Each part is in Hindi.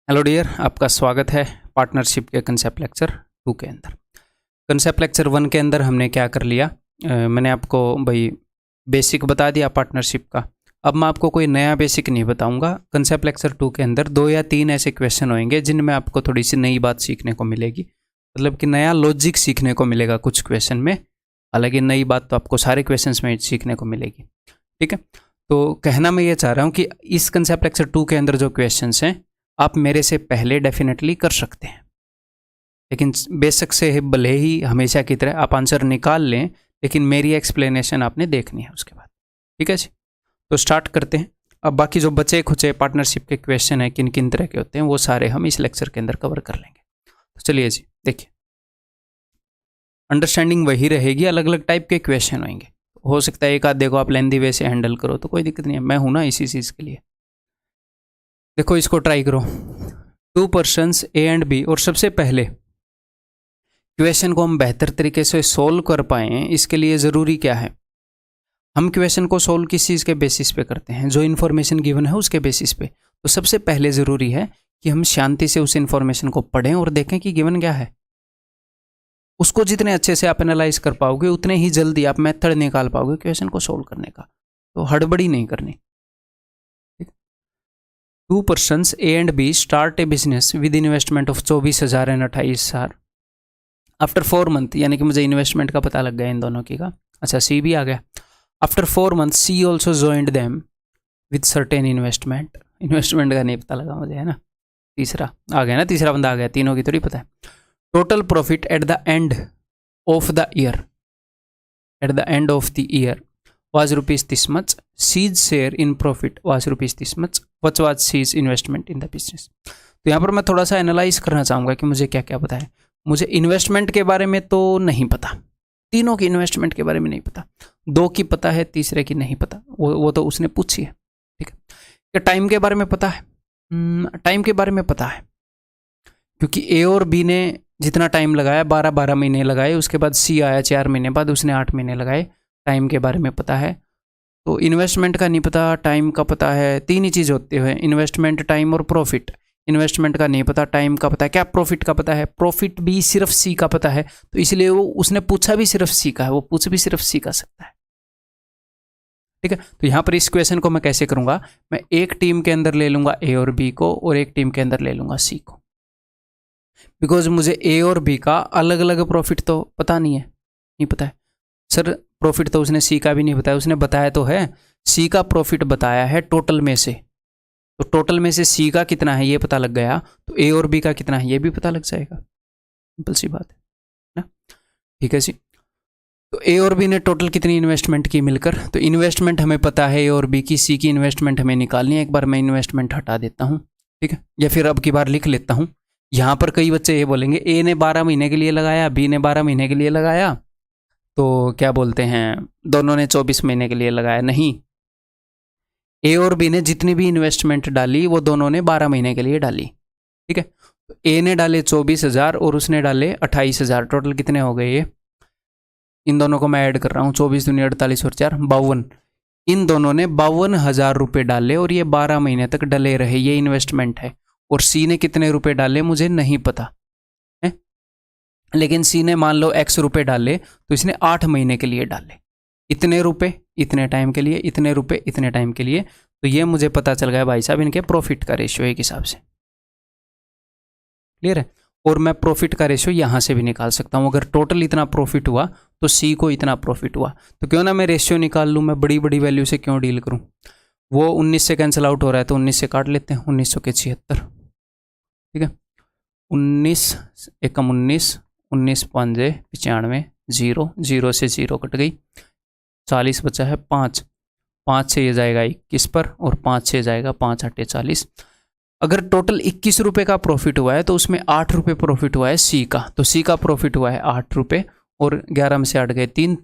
हेलो डियर, आपका स्वागत है पार्टनरशिप के कंसेप्ट लेक्चर 2 के अंदर। कंसेप्ट लेक्चर 1 के अंदर हमने क्या कर लिया, मैंने आपको भाई बेसिक बता दिया पार्टनरशिप का। अब मैं आपको कोई नया बेसिक नहीं बताऊंगा। कंसेप्ट लेक्चर 2 के अंदर 2 या 3 ऐसे क्वेश्चन होंगे जिनमें आपको थोड़ी सी नई बात सीखने को मिलेगी, मतलब कि नया लॉजिक सीखने को मिलेगा कुछ क्वेश्चन में। हालांकि नई बात तो आपको सारे क्वेश्चन में सीखने को मिलेगी, ठीक है। तो कहना मैं ये चाह रहा हूँ कि इस कंसेप्ट लेक्चर 2 के अंदर जो क्वेश्चन हैं आप मेरे से पहले डेफिनेटली कर सकते हैं, लेकिन बेशक से भले ही हमेशा की तरह आप आंसर निकाल लें, लेकिन मेरी एक्सप्लेनेशन आपने देखनी है उसके बाद, ठीक है जी। तो स्टार्ट करते हैं। अब बाकी जो बचे खुचे पार्टनरशिप के क्वेश्चन हैं किन किन तरह के होते हैं वो सारे हम इस लेक्चर के अंदर कवर कर लेंगे। तो चलिए जी, देखिए अंडरस्टैंडिंग वही रहेगी, अलग अलग टाइप के क्वेश्चन होंगे। हो सकता है एक आध देखो आप लेंदी वे से हैंडल करो तो कोई दिक्कत नहीं है, मैं हूं ना इसी चीज़ के लिए। देखो इसको ट्राई करो, 2 पर्सन्स ए एंड बी, और सबसे पहले क्वेश्चन को हम बेहतर तरीके से सोल्व कर पाएँ इसके लिए ज़रूरी क्या है, हम क्वेश्चन को सोल्व किस चीज़ के बेसिस पे करते हैं, जो इन्फॉर्मेशन गिवन है उसके बेसिस पे। तो सबसे पहले ज़रूरी है कि हम शांति से उस इन्फॉर्मेशन को पढ़ें और देखें कि गिवन क्या है। उसको जितने अच्छे से आप एनालाइज कर पाओगे उतने ही जल्दी आप मेथड निकाल पाओगे क्वेश्चन को सोल्व करने का। तो हड़बड़ी नहीं करनी। 2 persons A and B start a business with investment of 24,000 and 28,000 after 4 month, यानी कि मुझे इन्वेस्टमेंट का पता लग गया इन दोनों की का। अच्छा, सी भी आ गया। After 4 month C also joined them with certain investment का नहीं पता लगा मुझे, है ना। तीसरा आ गया ना, तीसरा बंदा आ गया, तीनों की थोड़ी पता है। Total profit eight the end of the year was rupees this much, C's share in profit was rupees this much, what was C's investment in the business। तो यहाँ पर मैं थोड़ा सा एनालाइज करना चाहूँगा कि मुझे क्या क्या पता है। मुझे इन्वेस्टमेंट के बारे में तो नहीं पता, तीनों की इन्वेस्टमेंट के बारे में नहीं पता, 2 की पता है, तीसरे की नहीं पता, वो तो उसने पूछी है, ठीक है। क्या टाइम के बारे में पता है? टाइम के बारे में पता है, क्योंकि ए और बी ने जितना टाइम लगाया 12 महीने लगाए, उसके बाद सी आया 4 महीने बाद, उसने 8 महीने लगाए। टाइम के बारे में पता है। तो इन्वेस्टमेंट का नहीं पता, टाइम का पता है। 3 ही चीज़ होते हुए, इन्वेस्टमेंट, टाइम और प्रॉफिट। इन्वेस्टमेंट का नहीं पता, टाइम का पता है, क्या प्रॉफिट का पता है? प्रॉफिट भी सिर्फ सी का पता है, तो इसलिए वो उसने पूछा भी सिर्फ सी का है, वो पूछ भी सिर्फ सी का सकता है, ठीक है। तो यहाँ पर इस क्वेश्चन को मैं कैसे करूँगा, मैं एक टीम के अंदर ले लूँगा ए और बी को, और एक टीम के अंदर ले लूँगा सी को, बिकॉज मुझे ए और बी का अलग अलग प्रॉफिट तो पता नहीं है, नहीं पता है। सर प्रॉफिट तो उसने सी का भी नहीं बताया, उसने बताया तो है, सी का प्रॉफिट बताया है टोटल में से, तो टोटल में से सी का कितना है ये पता लग गया, तो ए और बी का कितना है ये भी पता लग जाएगा। सिंपल सी बात है ना, ठीक है जी। तो ए और बी ने टोटल कितनी इन्वेस्टमेंट की मिलकर, तो इन्वेस्टमेंट हमें पता है ए और बी की, सी की इन्वेस्टमेंट हमें निकालनी है। एक बार मैं इन्वेस्टमेंट हटा देता हूँ, ठीक है, या फिर अब की बार लिख लेता हूँ। यहाँ पर कई बच्चे ये बोलेंगे ए ने 12 महीने के लिए लगाया, बी ने 12 महीने के लिए लगाया, तो क्या बोलते हैं दोनों ने 24 महीने के लिए लगाया। नहीं, ए और बी ने जितनी भी इन्वेस्टमेंट डाली वो दोनों ने 12 महीने के लिए डाली, ठीक है। तो ए ने डाले 24,000 और उसने डाले 28,000, टोटल कितने हो गए ये? इन दोनों को मैं ऐड कर रहा हूँ, 24 दूनी 48 और 4 52। इन दोनों ने 52,000 रुपये डाले और ये 12 महीने तक डले रहे, ये इन्वेस्टमेंट है। और सी ने कितने रुपए डाले मुझे नहीं पता है, लेकिन सी ने मान लो x रुपए डाले, तो इसने 8 महीने के लिए डाले, इतने रुपए इतने टाइम के लिए, इतने रुपए इतने टाइम के लिए। तो ये मुझे पता चल गया भाई साहब इनके प्रॉफिट का रेशियो एक हिसाब से, क्लियर है। और मैं प्रॉफिट का रेशियो यहाँ से भी निकाल सकता हूँ, अगर टोटल इतना प्रॉफिट हुआ तो सी को इतना प्रॉफिट हुआ, तो क्यों ना मैं रेशियो निकाल लूँ, मैं बड़ी बड़ी वैल्यू से क्यों डील करूँ। वो 19 से कैंसिल आउट हो रहा है तो 19 से काट लेते हैं, 1900 के 76, ठीक है। 19 एकम 19, 19 पंजे 95, 0 0 से 0 कट गई, 40 बचा है 5, 5 से ये जाएगा 21 पर, और 5 से जाएगा 5 8 40। अगर टोटल 21 रुपये का प्रॉफिट हुआ है तो उसमें 8 रुपये प्रॉफिट हुआ है सी का, तो सी का प्रॉफिट हुआ है 8 रुपये, और 11 में से 8 गए 3,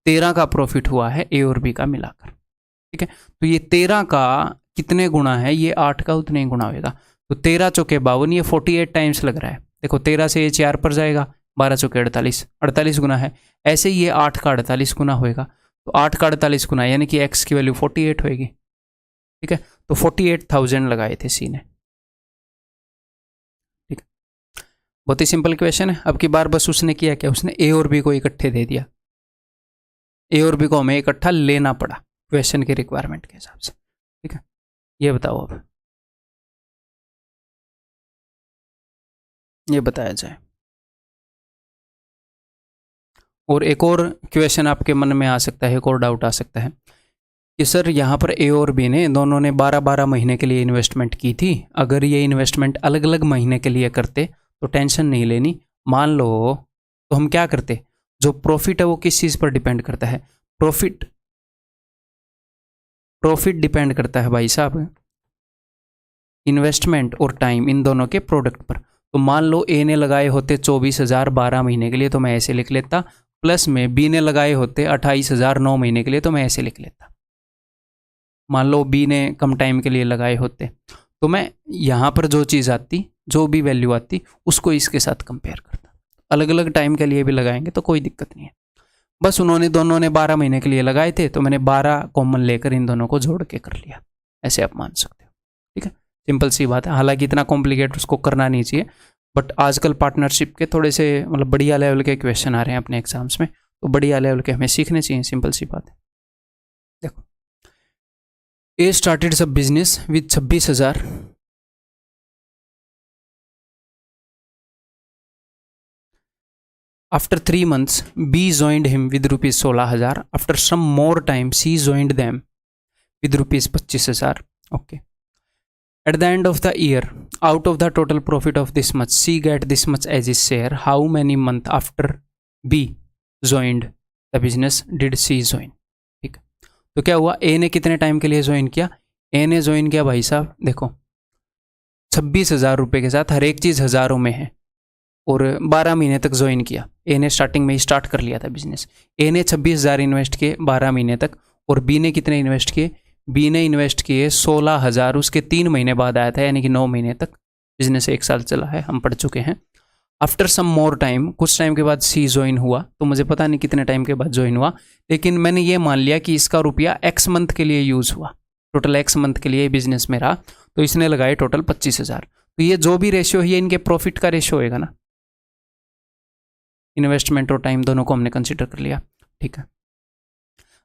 13 का प्रॉफिट हुआ है ए और बी का मिलाकर, ठीक है। तो ये 13 का कितने गुना है, ये 8 का उतने ही गुना होगा, तो 13 चौके 52, ये 48 टाइम्स लग रहा है। देखो 13 से ये 4 पर जाएगा, 12 चौके 48, 48 गुना है। ऐसे ही ये 8 का 48 गुना होएगा, तो 8 का 48 गुना यानी कि x की वैल्यू 48 होएगी, ठीक है। तो 48,000 लगाए थे सी ने, बहुत ही सिंपल क्वेश्चन है। अब की बार बस उसने किया क्या, उसने ए और बी को इकट्ठे दे दिया, ए और बी को हमें इकट्ठा लेना पड़ा क्वेश्चन के रिक्वायरमेंट के हिसाब से। ठीक है, ये बताओ अब, ये बताया जाए। और एक और क्वेश्चन आपके मन में आ सकता है, एक और डाउट आ सकता है कि सर यहाँ पर ए और बी ने दोनों ने 12-12 महीने के लिए इन्वेस्टमेंट की थी, अगर ये इन्वेस्टमेंट अलग अलग महीने के लिए करते तो टेंशन नहीं लेनी, मान लो तो हम क्या करते, जो प्रॉफिट है वो किस चीज़ पर डिपेंड करता है, प्रॉफिट डिपेंड करता है भाई साहब इन्वेस्टमेंट और टाइम इन दोनों के प्रोडक्ट पर। तो मान लो ए ने लगाए होते 24,000 12 महीने के लिए तो मैं ऐसे लिख लेता, प्लस में बी ने लगाए होते 28,000 9 महीने के लिए तो मैं ऐसे लिख लेता। मान लो बी ने कम टाइम के लिए लगाए होते तो मैं यहाँ पर जो चीज़ आती, जो भी वैल्यू आती उसको इसके साथ कंपेयर करता। अलग अलग टाइम के लिए भी लगाएंगे तो कोई दिक्कत नहीं है, बस उन्होंने दोनों ने 12 महीने के लिए लगाए थे तो मैंने 12 कॉमन लेकर इन दोनों को जोड़ के कर लिया, ऐसे आप मान सकते हो। ठीक है, सिंपल सी बात है, हालांकि इतना कॉम्प्लिकेट उसको करना नहीं चाहिए, बट आजकल पार्टनरशिप के थोड़े से मतलब बढ़िया लेवल के क्वेश्चन आ रहे हैं अपने एग्जाम्स में, तो बढ़िया लेवल के हमें सीखने चाहिए, सिंपल सी बात है। देखो, ए स्टार्टेड सब business with 26,000 After 3 months, B joined him with rupees 16,000. After some more time, C joined them with rupees 25,000. Okay. At the end of the year, out of the total profit of this much, C get this much as his share. How many months after B joined the business did C join? ठीक है, तो क्या हुआ, A ने कितने टाइम के लिए ज्वाइन किया, A ने ज्वाइन किया भाई साहब देखो 26,000 रुपये के साथ, हर एक चीज़ हज़ारों में है, और 12 महीने तक ज्वाइन किया। ए ने स्टार्टिंग में ही स्टार्ट कर लिया था बिजनेस। ए ने 26,000 इन्वेस्ट किए 12 महीने तक, और बी ने कितने इन्वेस्ट किए, बी ने इन्वेस्ट किए 16,000 उसके 3 महीने बाद आया था, यानी कि 9 महीने तक बिजनेस 1 साल चला है, हम पढ़ चुके हैं। आफ्टर सम मोर टाइम, कुछ टाइम के बाद सी ज्वाइन हुआ, तो मुझे पता नहीं कितने टाइम के बाद ज्वाइन हुआ, लेकिन मैंने ये मान लिया कि इसका रुपया एक्स मंथ के लिए यूज़ हुआ, टोटल एक्स मंथ के लिए बिजनेस में रहा, तो इसने लगाए टोटल 25,000। तो ये जो भी रेशियो है ये इनके प्रॉफिट का रेशियो होएगा ना, इन्वेस्टमेंट और टाइम दोनों को हमने कंसीडर कर लिया। ठीक है,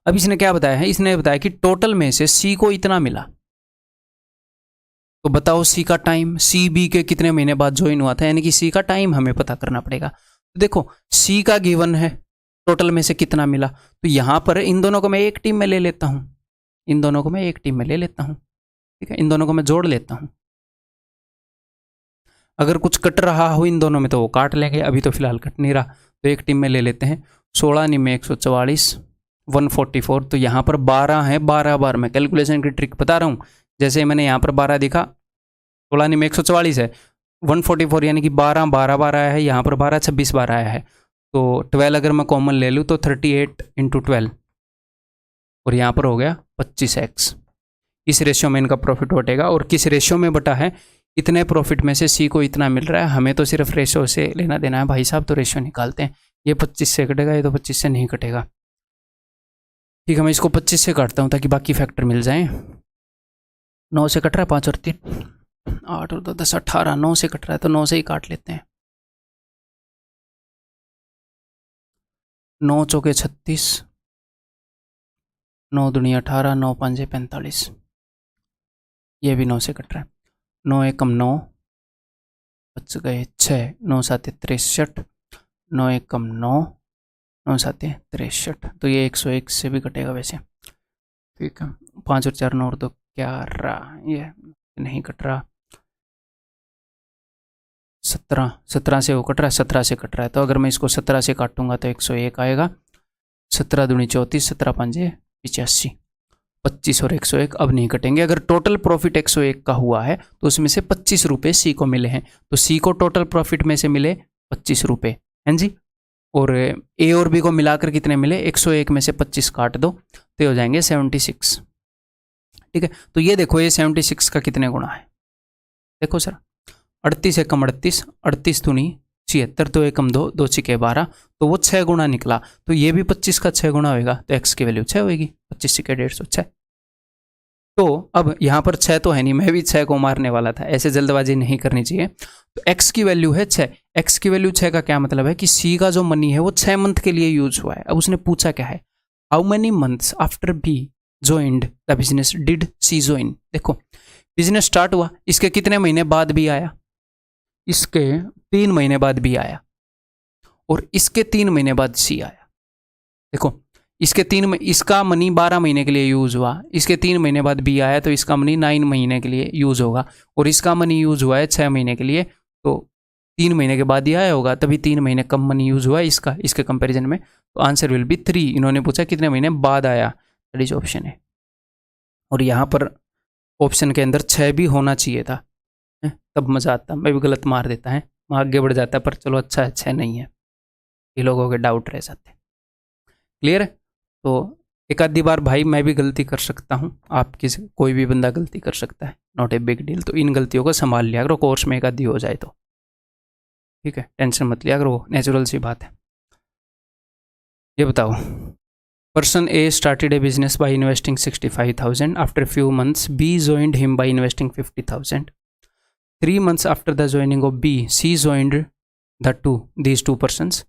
अब इसने क्या बताया है, इसने बताया कि टोटल में से सी को इतना मिला, तो बताओ सी का टाइम, सी बी के कितने महीने बाद ज्वाइन हुआ था, यानी कि सी का टाइम हमें पता करना पड़ेगा। तो देखो सी का गिवन है, टोटल में से कितना मिला, तो यहां पर इन दोनों को मैं एक टीम में ले लेता हूं, इन दोनों को मैं एक टीम में ले लेता हूं। ठीक है, इन दोनों को मैं जोड़ लेता हूं, अगर कुछ कट रहा हो इन दोनों में तो वो काट लेंगे, अभी तो फिलहाल कट नहीं रहा, तो एक टीम में ले लेते हैं। 16 निमे 144 144, तो यहाँ पर 12 है, 12 बार मैं कैलकुलेशन की ट्रिक बता रहा हूँ, जैसे मैंने यहाँ पर 12 दिखा, 16 निमे 144 है, 144 यानी कि 12 12 बार आया है, यहाँ पर 12 26 बार आया है, तो 12 अगर मैं कॉमन ले लूँ तो 38 × 12, और यहाँ पर हो गया 25x। इस रेशियो में इनका प्रॉफिट बटेगा, और किस रेशियो में बटा है, इतने प्रॉफिट में से सी को इतना मिल रहा है, हमें तो सिर्फ रेशियो से लेना देना है भाई साहब, तो रेशियो निकालते हैं। ये 25 से कटेगा, ये तो 25 से नहीं कटेगा। ठीक है, मैं इसको 25 से काटता हूँ ताकि बाकी फैक्टर मिल जाएं। 9 से कट रहा है, 5 और 3 8 और 2 10 18, 9 से कट रहा है तो 9 से ही काट लेते हैं। 9 चौके 36, 9 दूनी 18, 9 5 45, ये भी 9 से कट रहा है। 9 एकम 9, बच गए 6, 9 7 63, 9 एकम 9, 9 7 63, तो ये 101 से भी कटेगा वैसे। ठीक है, 5 और 4 9 और 2 11, ये नहीं कट रहा। 17 से वो कट रहा है, 17 से कट रहा है, तो अगर मैं इसको 17 से काटूंगा तो 101 आएगा। 17 दूनी 34, 17 5 85, 25 और 101 अब नहीं कटेंगे। अगर टोटल प्रॉफिट 101 का हुआ है तो उसमें से 25 रुपये सी को मिले हैं, तो सी को टोटल प्रॉफिट में से मिले 25 रुपये, हैं जी। और ए और बी को मिलाकर कितने मिले, 101 में से 25 काट दो तो हो जाएंगे 76। ठीक है, तो ये देखो ये 76 का कितने गुना है, देखो सर 38 एकम 38, 38 दूनी 76, 2 एकम 2, 2 छिके 12, तो वो 6 गुना निकला, तो ये भी 25 का 6 गुना होगा, तो x की वैल्यू 6 होगी, 25 छिके 150 6। तो अब यहाँ पर 6 तो है नहीं, मैं भी 6 को मारने वाला था, ऐसे जल्दबाजी नहीं करनी चाहिए। तो x की वैल्यू है 6, एक्स की वैल्यू 6 का क्या मतलब है कि सी का जो मनी है वो 6 मंथ के लिए यूज हुआ है। अब उसने पूछा क्या है, how many months after B joined the business did C join. देखो बिजनेस स्टार्ट हुआ, इसके कितने महीने बाद भी आया, इसके 3 महीने बाद भी आया, और इसके 3 महीने बाद सी आया। देखो इसके इसका मनी 12 महीने के लिए यूज हुआ, इसके 3 महीने बाद बी आया, तो इसका मनी 9 महीने के लिए यूज होगा, और इसका मनी यूज हुआ है 6 महीने के लिए, तो 3 महीने के बाद ही आया होगा, तभी 3 महीने कम मनी यूज हुआ है इसका, इसके कंपैरिजन में। तो आंसर विल बी 3। इन्होंने पूछा कितने महीने बाद आया, दैट इज ऑप्शन है। और यहाँ पर ऑप्शन के अंदर 6 भी होना चाहिए था, तब मजा आता। मैं भी गलत मार देता है, वहाँ आगे बढ़ जाता, पर चलो अच्छा है 6 नहीं है, ये लोगों के डाउट रह जाते। क्लियर है? तो एक आधी बार भाई मैं भी गलती कर सकता हूँ, आप किसी कोई भी बंदा गलती कर सकता है, नॉट ए बिग डील। तो इन गलतियों को संभाल लिया करो, कोर्स में एक आधी हो जाए तो ठीक है, टेंशन मत लिया करो, नेचुरल सी बात है। ये बताओ, person A started a business by investing 65,000, after few months B joined him by investing 50,000, 3 months after the joining of B, C joined these two persons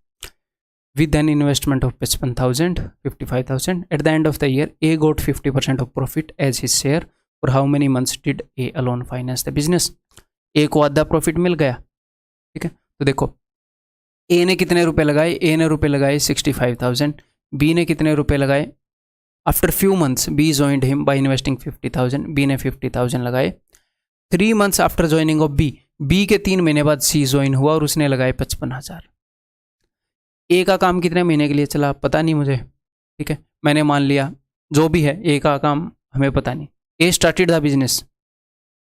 with an investment of 55,000, 55,000. At the end of the year, A got 50% of profit as his share. For how many months did A alone finance the business? A को आधा प्रॉफिट मिल गया, ठीक है। तो देखो A ने कितने रुपए लगाए, A ने रुपए लगाए 65,000, B ने कितने रुपए लगाए, after few months B joined him by investing 50,000, B ने 50,000 लगाए। 3 months after joining of B, B के 3 महीने बाद सी ज्वाइन हुआ और उसने लगाए 55,000। ए का काम कितने महीने के लिए चला पता नहीं मुझे, ठीक है, मैंने मान लिया जो भी है, ए का काम हमें पता नहीं। ए स्टार्टेड द बिजनेस,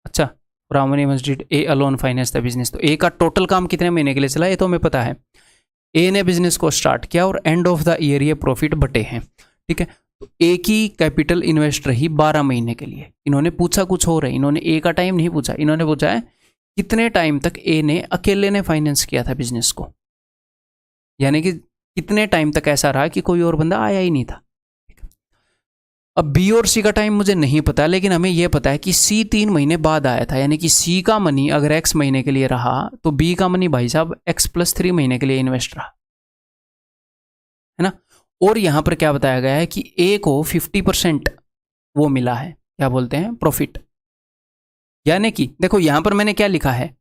अच्छा, how many months did A alone finance the business. तो ए का टोटल काम कितने महीने के लिए चला ये तो हमें पता है। ए ने बिजनेस को स्टार्ट किया और एंड ऑफ द ईयर ये प्रॉफिट बटे हैं, ठीक है। तो ए की कैपिटल इन्वेस्ट रही 12 महीने के लिए। इन्होंने पूछा कुछ और है, इन्होंने ए का टाइम नहीं पूछा, इन्होंने पूछा है कितने टाइम तक ए ने अकेले ने फाइनेंस किया था बिजनेस को, यानी कि कितने टाइम तक ऐसा रहा कि कोई और बंदा आया ही नहीं था। अब बी और सी का टाइम मुझे नहीं पता, लेकिन हमें यह पता है कि सी 3 महीने बाद आया था, यानी कि सी का मनी अगर एक्स महीने के लिए रहा तो बी का मनी भाई साहब x+3 महीने के लिए इन्वेस्ट रहा, है ना। और यहां पर क्या बताया गया है कि ए को 50% वो मिला है, क्या बोलते हैं, प्रॉफिट। यानी कि देखो यहां पर मैंने क्या लिखा है,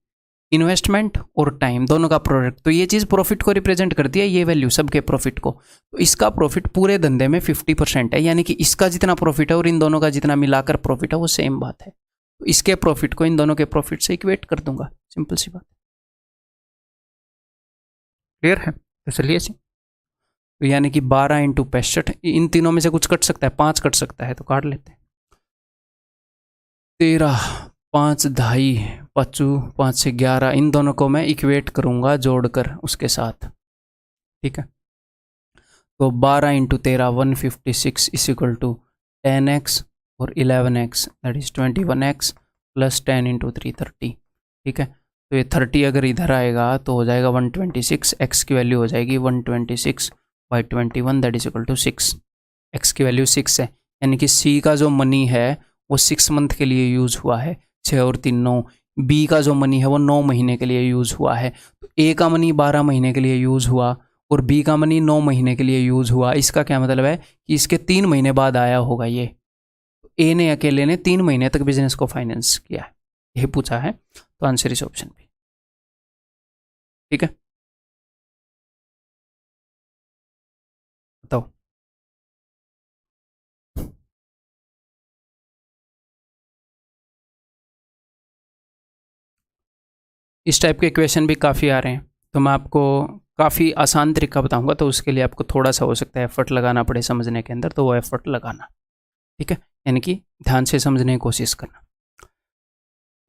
इन्वेस्टमेंट और टाइम दोनों का प्रोडक्ट, तो ये चीज प्रॉफिट को रिप्रेजेंट करती है, ये वैल्यू सबके प्रॉफिट को। तो इसका प्रॉफिट पूरे धंधे में 50% है, यानी कि इसका जितना प्रॉफिट है और इन दोनों का जितना मिलाकर प्रॉफिट है वो सेम बात है। तो इसके प्रॉफिट को इन दोनों के प्रॉफिट से इक्वेट कर दूंगा, सिंपल सी बात। क्लियर है? तो चलिए जी, तो यानी कि 12 × 65, इन तीनों में से कुछ कट सकता है, 5 कट सकता है तो काट लेते हैं। 13, 5 ढाई, 5 से 11, इन दोनों को मैं इक्वेट करूंगा जोड़कर उसके साथ, ठीक है। तो 12 × 13 156 इज इक्वल टू 10x और 11x that is 21x plus 10 × 3 30, ठीक है। तो ये 30 अगर इधर आएगा तो हो जाएगा 126, x की वैल्यू हो जाएगी 126 by 21 that is equal to 6, x की वैल्यू 6 है, यानी कि C का जो मनी है वो 6 मंथ के लिए यूज हुआ है, 6 और 3 9। B का जो मनी है वो 9 महीने के लिए यूज हुआ है। तो A का मनी 12 महीने के लिए यूज हुआ और B का मनी 9 महीने के लिए यूज हुआ। इसका क्या मतलब है कि इसके 3 महीने बाद आया होगा ये। A ने अकेले ने 3 महीने तक बिजनेस को फाइनेंस किया है, यही पूछा है, तो आंसर इस ऑप्शन भी, ठीक है। बताओ, इस टाइप के क्वेश्चन भी काफ़ी आ रहे हैं, तो मैं आपको काफ़ी आसान तरीका बताऊंगा, तो उसके लिए आपको थोड़ा सा हो सकता है एफर्ट लगाना पड़े समझने के अंदर, तो वो एफर्ट लगाना, ठीक है, यानी कि ध्यान से समझने की कोशिश करना।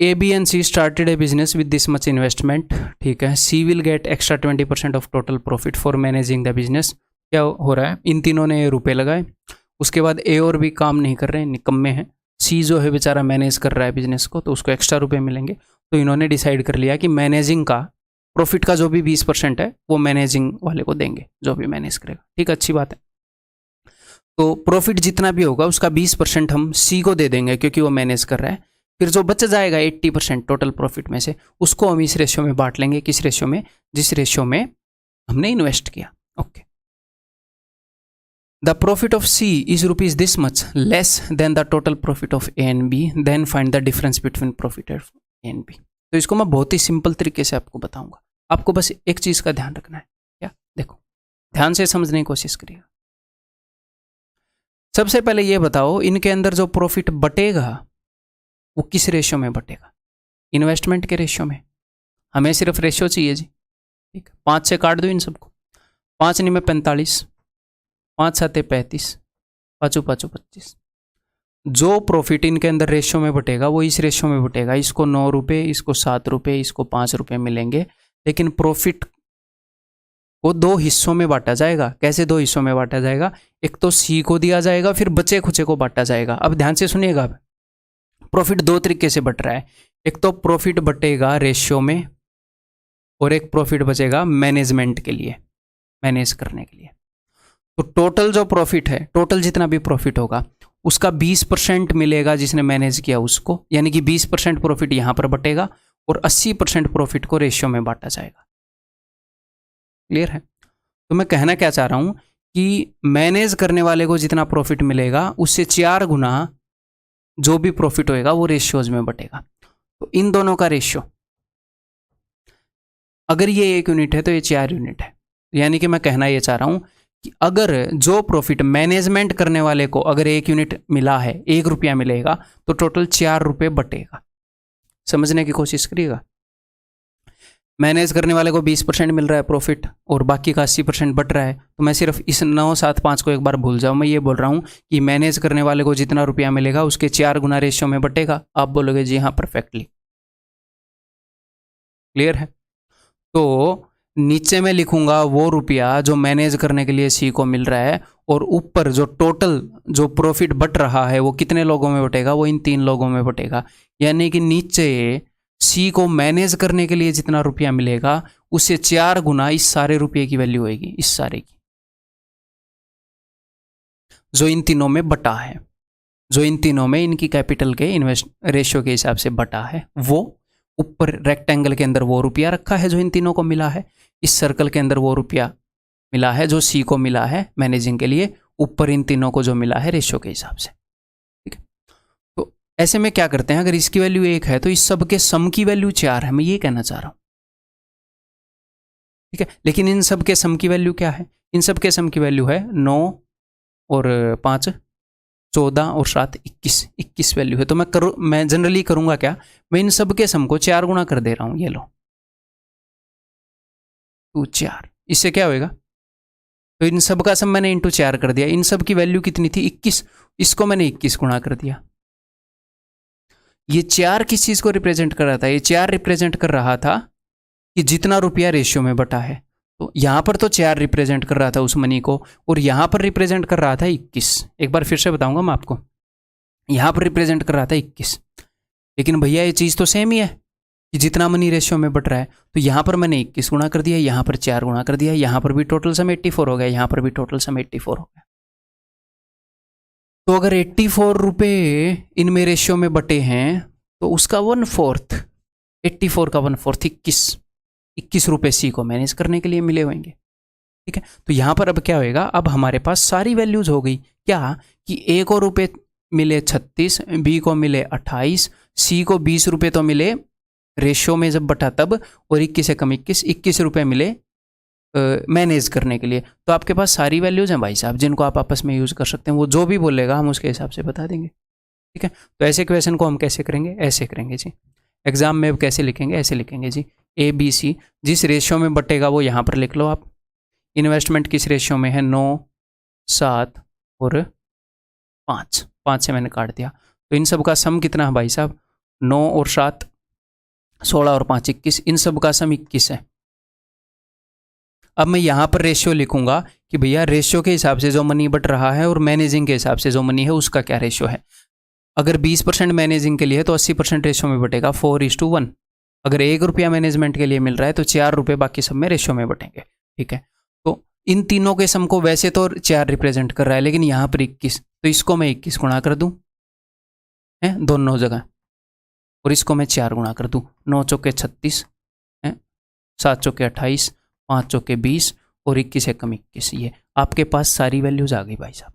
A, B and C started a business with this much investment, ठीक है। C will get extra 20% of total profit for managing the business। क्या हो रहा है, इन तीनों ने रुपए लगाए, उसके बाद A और B काम नहीं कर रहे हैं, निकम्मे हैं। C जो है बेचारा मैनेज कर रहा है बिजनेस को, तो उसको एक्स्ट्रा रुपए मिलेंगे। तो इन्होंने डिसाइड कर लिया कि मैनेजिंग का प्रॉफिट का जो भी 20% है वो मैनेजिंग वाले को देंगे, जो भी मैनेज करेगा, ठीक है, अच्छी बात है। तो प्रॉफिट जितना भी होगा उसका 20% हम C को दे देंगे क्योंकि वो मैनेज कर रहा है। फिर जो बच जाएगा 80% टोटल प्रॉफिट में से, उसको हम इस रेशियो में बांट लेंगे। किस रेशियो में? जिस रेशियो में हमने इन्वेस्ट किया। Okay, the profit of C is rupees this much less than the total profit of A and B, then find the difference between profit of A and B. तो इसको मैं बहुत ही सिंपल तरीके से आपको बताऊंगा। आपको बस एक चीज का ध्यान रखना है। क्या? देखो, ध्यान से समझने की कोशिश करिएगा। सबसे पहले ये बताओ, इनके अंदर जो प्रॉफिट बटेगा वो किस रेशियो में बटेगा? इन्वेस्टमेंट के रेशियो में। हमें सिर्फ रेशियो चाहिए जी। ठीक, 5 से काट दो इन सबको। 5 नहीं में 45, 5 7 35, 5 5 25। जो प्रॉफिट इनके अंदर रेशियो में बटेगा वो इस रेशियो में बटेगा। इसको 9 रुपये, इसको 7 रुपये, इसको 5 रुपये मिलेंगे। लेकिन प्रॉफिट को 2 हिस्सों में बांटा जाएगा। कैसे 2 हिस्सों में बांटा जाएगा? एक तो सी को दिया जाएगा, फिर बचे खुचे को बांटा जाएगा। अब ध्यान से सुनिएगा, प्रॉफिट 2 तरीके से बट रहा है। एक तो प्रॉफिट बटेगा रेशियो में, और एक प्रॉफिट बचेगा मैनेजमेंट के लिए, मैनेज करने के लिए। तो टोटल जो प्रॉफिट है, टोटल जितना भी प्रॉफिट होगा उसका 20% मिलेगा जिसने मैनेज किया उसको, यानी कि 20% प्रॉफिट यहां पर बटेगा और 80% प्रॉफिट को रेशियो में बांटा जाएगा। क्लियर है? तो मैं कहना क्या चाह रहा हूं कि मैनेज करने वाले को जितना प्रॉफिट मिलेगा उससे 4 गुना जो भी प्रॉफिट होएगा वो रेशियोज में बटेगा। तो इन दोनों का रेशियो, अगर ये 1 यूनिट है तो ये 4 यूनिट है। यानी कि मैं कहना ये चाह रहा हूं कि अगर जो प्रॉफिट मैनेजमेंट करने वाले को अगर 1 यूनिट मिला है, 1 रुपया मिलेगा, तो टोटल 4 रुपये बटेगा। समझने की कोशिश करिएगा। मैनेज करने वाले को 20% मिल रहा है प्रॉफिट और बाकी का 80% बट रहा है। तो मैं सिर्फ इस 9 7 5 को एक बार भूल जाऊँ। मैं ये बोल रहा हूँ कि मैनेज करने वाले को जितना रुपया मिलेगा उसके 4 गुना रेशियो में बटेगा। आप बोलोगे जी हाँ, परफेक्टली क्लियर है। तो नीचे में लिखूंगा वो रुपया जो मैनेज करने के लिए सी को मिल रहा है, और ऊपर जो टोटल जो प्रॉफिट बट रहा है वो कितने लोगों में बटेगा? वो इन 3 लोगों में बटेगा। यानी कि नीचे सी को मैनेज करने के लिए जितना रुपया मिलेगा उससे 4 गुना इस सारे रुपये की वैल्यू होगी, इस सारे की, जो इन तीनों में बटा है, जो इन तीनों में इनकी कैपिटल के इन्वेस्ट रेशियो के हिसाब से बटा है। वो ऊपर रेक्टेंगल के अंदर वो रुपया रखा है जो इन तीनों को मिला है, इस सर्कल के अंदर वो रुपया मिला है जो सी को मिला है मैनेजिंग के लिए, ऊपर इन तीनों को जो मिला है रेशियो के हिसाब से। ठीक है, तो ऐसे में क्या करते हैं, अगर इसकी वैल्यू 1 है तो इस सब के सम की वैल्यू 4 है। मैं ये कहना चाह रहा हूं। ठीक है, लेकिन इन सब के सम की वैल्यू क्या है? इन सब के सम की वैल्यू है 9 और 5 14 और 7 21 वैल्यू है। तो मैं जनरली करूंगा क्या, मैं इन सब के सम को 4 गुना कर दे रहा हूं। ये लो 2 4, इससे क्या होएगा? तो इन सब का सम मैंने इंटू 4 कर दिया। इन सब की वैल्यू कितनी थी? 21, इसको मैंने 21 गुना कर दिया। ये 4 किस चीज को रिप्रेजेंट कर रहा था? ये 4 रिप्रेजेंट कर रहा था कि जितना रुपया रेशियो में बटा है। तो यहां पर तो 4 रिप्रेजेंट कर रहा था उस मनी को, और यहां पर रिप्रेजेंट कर रहा था 21। एक बार फिर से बताऊंगा मैं आपको, यहां पर रिप्रेजेंट कर रहा था 21, लेकिन भैया ये चीज तो सेम ही है कि जितना मनी रेशियो में बट रहा है। तो यहां पर मैंने 21 गुना कर दिया, यहां पर 4 गुना कर दिया, यहां पर भी टोटल सम 84 हो गया, यहां पर भी टोटल सम 84 हो गया। तो अगर 84 रुपये इनमें रेशियो में बटे हैं तो उसका 1/4, 84 का 1/4 21 रुपये सी को मैनेज करने के लिए मिले होंगे। ठीक है, तो यहां पर अब क्या होएगा, अब हमारे पास सारी वैल्यूज हो गई। क्या कि ए को रुपये मिले 36, बी को मिले 28, सी को 20 रुपये तो मिले रेशियो में जब बटा तब, और 21 से कम 21 रुपये मिले मैनेज करने के लिए। तो आपके पास सारी वैल्यूज हैं भाई साहब, जिनको आप आपस में यूज कर सकते हैं। वो जो भी बोलेगा हम उसके हिसाब से बता देंगे। ठीक है, तो ऐसे क्वेश्चन को हम कैसे करेंगे? ऐसे करेंगे जी। एग्जाम में अब कैसे लिखेंगे? ऐसे लिखेंगे जी, ए बी सी जिस रेशियो में बटेगा वो यहाँ पर लिख लो आप। इन्वेस्टमेंट किस रेशियो में है? 9 7 और 5 से मैंने काट दिया। तो इन सब का सम कितना है भाई साहब? 9 और 7 16 और 5 21, इन सब का सम 21 है। अब मैं यहाँ पर रेशियो लिखूंगा कि भैया रेशियो के हिसाब से जो मनी बट रहा है और मैनेजिंग के हिसाब से जो मनी है उसका क्या रेशियो है। अगर 20% मैनेजिंग के लिए है तो 80% रेशियो में बटेगा 4:1। अगर 1 रुपया मैनेजमेंट के लिए मिल रहा है तो 4 रुपये बाकी सब में रेशियो में बटेंगे। ठीक है, तो इन तीनों के सम को वैसे तो 4 रिप्रेजेंट कर रहा है, लेकिन यहाँ पर 21, तो इसको मैं 21 गुणा कर दूं है दोनों जगह। और इसको मैं 4 गुना कर दूँ, 9 चौके 36, 7 चौके 28, 5 चौके 20 और 21 एकम 21। ये आपके पास सारी वैल्यूज आ गई भाई साहब।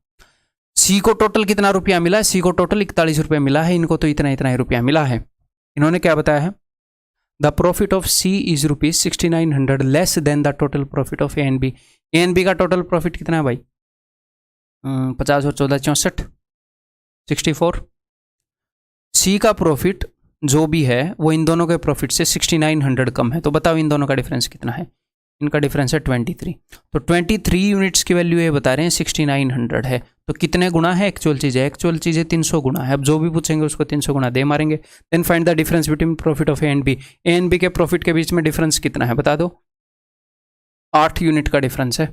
सी को टोटल कितना रुपया मिला है? सी को टोटल 41 रुपया मिला है, इनको तो इतना इतना ही रुपया मिला है। इन्होंने क्या बताया है? The profit of C is ₹6900 less than the total profit of A and B. A and B का टोटल प्रॉफिट कितना है भाई? 50 और 14 64, 64। सी का प्रॉफिट जो भी है वो इन दोनों के प्रॉफिट से 6900 कम है। तो बताओ इन दोनों का डिफरेंस कितना है? इनका डिफरेंस है 23। तो 23 यूनिट्स की वैल्यू ये बता रहे हैं 6900 है। तो कितने गुना है एक्चुअल चीज़ है? एक्चुअल चीज़ है 300 गुना है। अब जो भी पूछेंगे उसको 300 गुना दे मारेंगे। Then find the difference between profit of A and B. A and B के प्रॉफिट के बीच में डिफरेंस कितना है बता दो? 8 यूनिट का डिफरेंस है।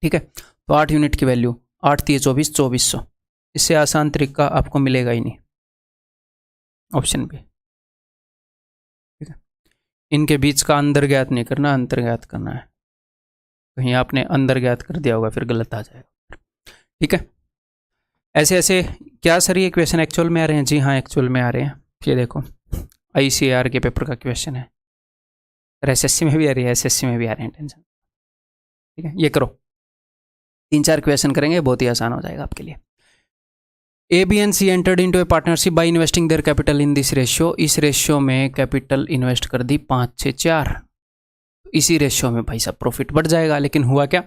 ठीक है, तो 8 यूनिट की वैल्यू 8 3 24, 2400। इससे आसान तरीका आपको मिलेगा ही नहीं ऑप्शन बी। ठीक है, इनके बीच का अंदर ज्ञात नहीं करना, अंतर ज्ञात करना है। कहीं आपने अंदर ज्ञात कर दिया होगा फिर गलत आ जाएगा। ठीक है, ऐसे ऐसे क्या सर ये क्वेश्चन एक्चुअल में आ रहे हैं? जी हाँ, एक्चुअल में आ रहे हैं। ये देखो ICAR के पेपर का क्वेश्चन है, SSC में भी आ रही है, SSC में भी आ रहे हैं, टेंशन। ठीक है, ये करो, 3-4 क्वेश्चन करेंगे, बहुत ही आसान हो जाएगा आपके लिए। A, B and C entered into a partnership by investing their capital in this ratio। इस रेशियो में कैपिटल इन्वेस्ट कर दी 5 6 4। इसी रेशियो में भाई साहब प्रॉफिट बढ़ जाएगा। लेकिन हुआ क्या?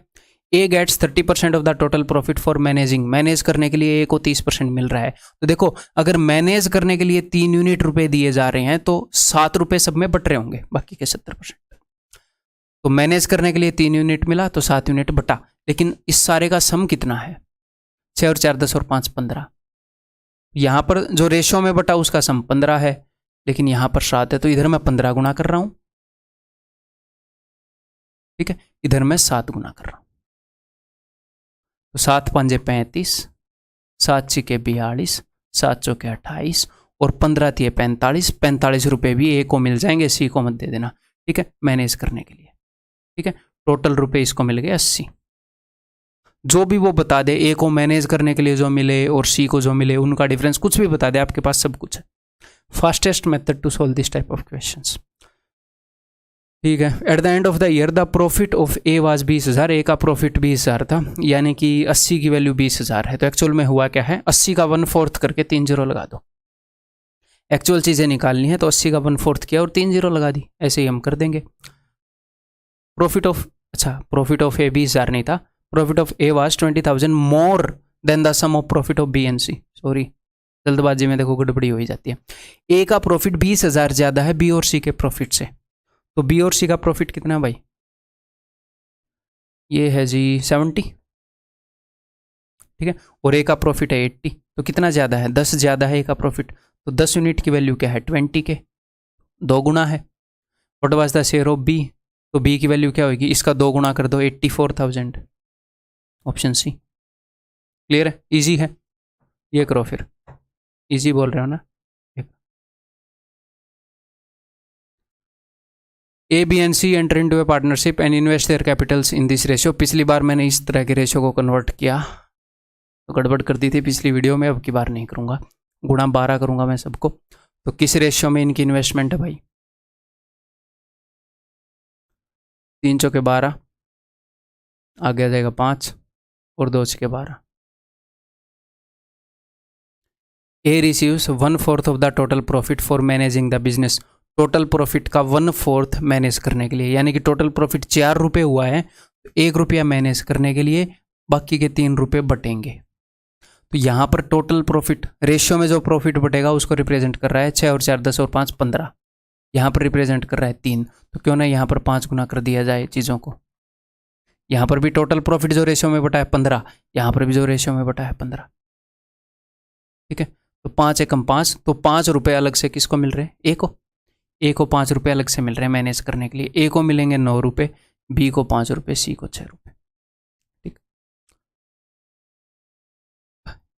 A gets 30% of the total profit for managing. Manage करने के लिए A को 30% मिल रहा है। तो देखो, अगर मैनेज करने के लिए 3 यूनिट रुपए दिए जा रहे हैं तो 7 रुपए सब में बट रहे होंगे, बाकी के 70%। तो मैनेज करने के लिए 3 यूनिट मिला तो 7 यूनिट बटा। लेकिन इस सारे का सम कितना है? 6 और 4 10 और 5 15। यहां पर जो रेशियो में बटा उसका सम 15 है, लेकिन यहां पर 7 है, तो इधर मैं 15 गुना कर रहा हूं। ठीक है, इधर मैं 7 गुना कर रहा हूं। तो 7 5 35, 7 6 42, 7 चौके 28 और 15 3 45। 45 रुपए भी ए को मिल जाएंगे, सी को मत दे देना। ठीक है, मैनेज करने के लिए। ठीक है, टोटल रुपए इसको मिल गए 80। जो भी वो बता दे, ए को मैनेज करने के लिए जो मिले और सी को जो मिले, उनका डिफरेंस कुछ भी बता दे, आपके पास सब कुछ है। Fastest method to solve this type of questions. ठीक है, at the end of the year the profit of A was 20,000। A का प्रॉफिट 20,000 था, यानी कि 80 की वैल्यू 20,000 है। तो एक्चुअल में हुआ क्या है? 80 का 1/4 करके 3 0 लगा दो। एक्चुअल चीजें निकालनी है तो 80 का 1/4 किया और 3 0 लगा दी। ऐसे ही हम कर देंगे। प्रॉफिट ऑफ, अच्छा, प्रॉफिट ऑफ ए 20,000 नहीं था, profit of A was 20,000 more than the sum of profit of B and C. Sorry, जल्दबाजी में देखो गड़बड़ी हो ही जाती है। ए का प्रॉफिट 20,000 ज्यादा है बी और सी के प्रॉफिट से। तो बी और सी का प्रॉफिट कितना है भाई? ये है जी 70। ठीक है, और ए का प्रॉफिट है 80। तो कितना ज्यादा है? 10 ज्यादा है ए का प्रॉफिट। तो 10 यूनिट की वैल्यू क्या है? 20 के 2 गुना है। What was the share of B? तो बी की वैल्यू क्या होगी? इसका 2 गुना कर दो, 84,000। Option C. क्लियर है? इजी है, ये करो फिर। इजी बोल रहे हो ना? A B and C enter into a partnership and invest their capitals in this ratio. पिछली बार मैंने इस तरह के रेशियो को कन्वर्ट किया तो गड़बड़ कर दी थी पिछली वीडियो में, अब की बार नहीं करूंगा। गुणा 12 करूंगा मैं सबको। तो किस रेशियो में इनकी इन्वेस्टमेंट है भाई? 3 चौके 12, आगे आ जाएगा 5 और 2 छके 12। A receives 1/4 of the total profit for managing the business. Total profit का 1/4 मैनेज करने के लिए, यानी कि टोटल प्रॉफिट 4 रुपये हुआ है, तो 1 रुपया मैनेज करने के लिए बाकी के 3 रुपये बटेंगे। तो यहाँ पर टोटल प्रॉफिट रेशियो में जो प्रॉफिट बटेगा उसको रिप्रेजेंट कर रहा है 6 और 4 10 और 5 15। यहाँ पर रिप्रेजेंट कर रहा है 3। तो क्यों ना यहाँ पर 5 गुना कर दिया जाए चीज़ों को। यहाँ पर भी टोटल प्रॉफिट जो रेशियो में बटा है 15, यहाँ पर भी जो रेशियो में बटा है 15। ठीक है, तो 5 एकम 5, तो 5 रुपये अलग से किसको मिल रहे हैं? ए को 5 रुपये अलग से मिल रहे हैं मैनेज करने के लिए। ए को मिलेंगे 9 रुपये, बी को 5 रुपये, सी को 6 रुपये। ठीक,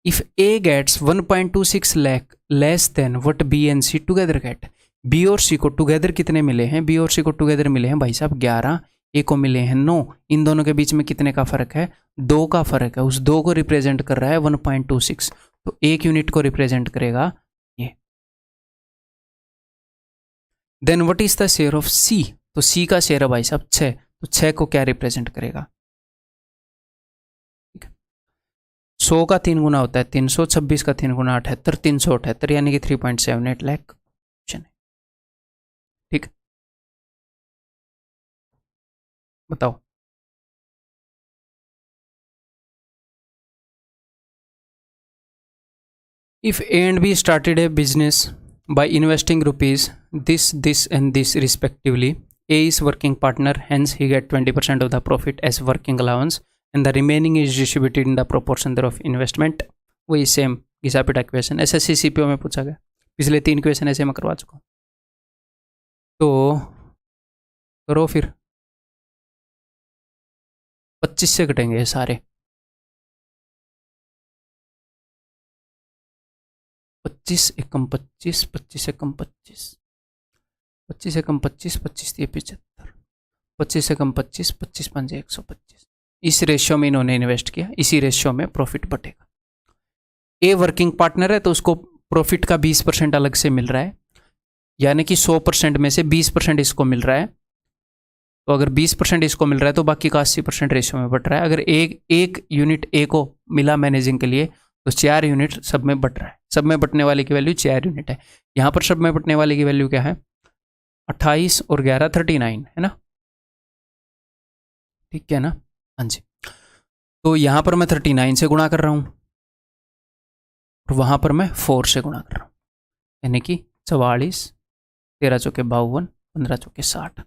if A gets 1.26 lakh less than what B and C together get. B और सी को टुगेदर कितने मिले हैं? बी और सी को टुगेदर मिले हैं भाई साहब 11, ए को मिले हैं 9। इन दोनों के बीच में कितने का फर्क है? 2 का फर्क है। उस 2 को रिप्रेजेंट कर रहा है 1.26। तो 1 यूनिट को रिप्रेजेंट करेगा ये। Then what is the share of C, तो सी का शेयर है भाई साहब 6, तो 6 को क्या रिप्रेजेंट करेगा? 100 का 3 गुना होता है 300, 26 का 3 गुना 78, 378 यानी कि 3.78 लाख ऑप्शन है। ठीक, बताओ। If A and B started a business by investing rupees this and this respectively, A is working partner, hence he get 20% of the profit as working allowance and the remaining is distributed in the proportion thereof investment। वही सेम घिसा पिटा क्वेश्चन एसएससी सीपीओ में पूछा गया, पिछले 3 क्वेश्चन ऐसे मैं करवा चुका हूँ। तो करो फिर, 25 से कटेंगे ये सारे, 25 एकम 25, 25 एकम 25, 25 एकम 25, 25 दिए 75, 25 एकम 25, 25 पंजे 125। इस रेशियो में इन्होंने इन्वेस्ट किया, इसी रेशियो में प्रॉफिट बटेगा। ए वर्किंग पार्टनर है तो उसको प्रॉफिट का 20% अलग से मिल रहा है, यानी कि 100% में से 20% इसको मिल रहा है। तो अगर 20% इसको मिल रहा है तो बाकी का 80% रेशियो में बट रहा है। अगर एक यूनिट ए को मिला मैनेजिंग के लिए तो 4 यूनिट सब में बट रहा है। सब में बटने वाले की वैल्यू 4 यूनिट है। यहाँ पर सब में बटने वाले की वैल्यू क्या है? 28 और 11 39 है ना, ठीक है ना? हाँ जी। तो यहाँ पर मैं 39 से गुणा कर रहा हूँ और वहाँ पर मैं 4 से गुणा कर रहा हूँ, यानी कि 44, 13 चौके 52, 15 चौके 60,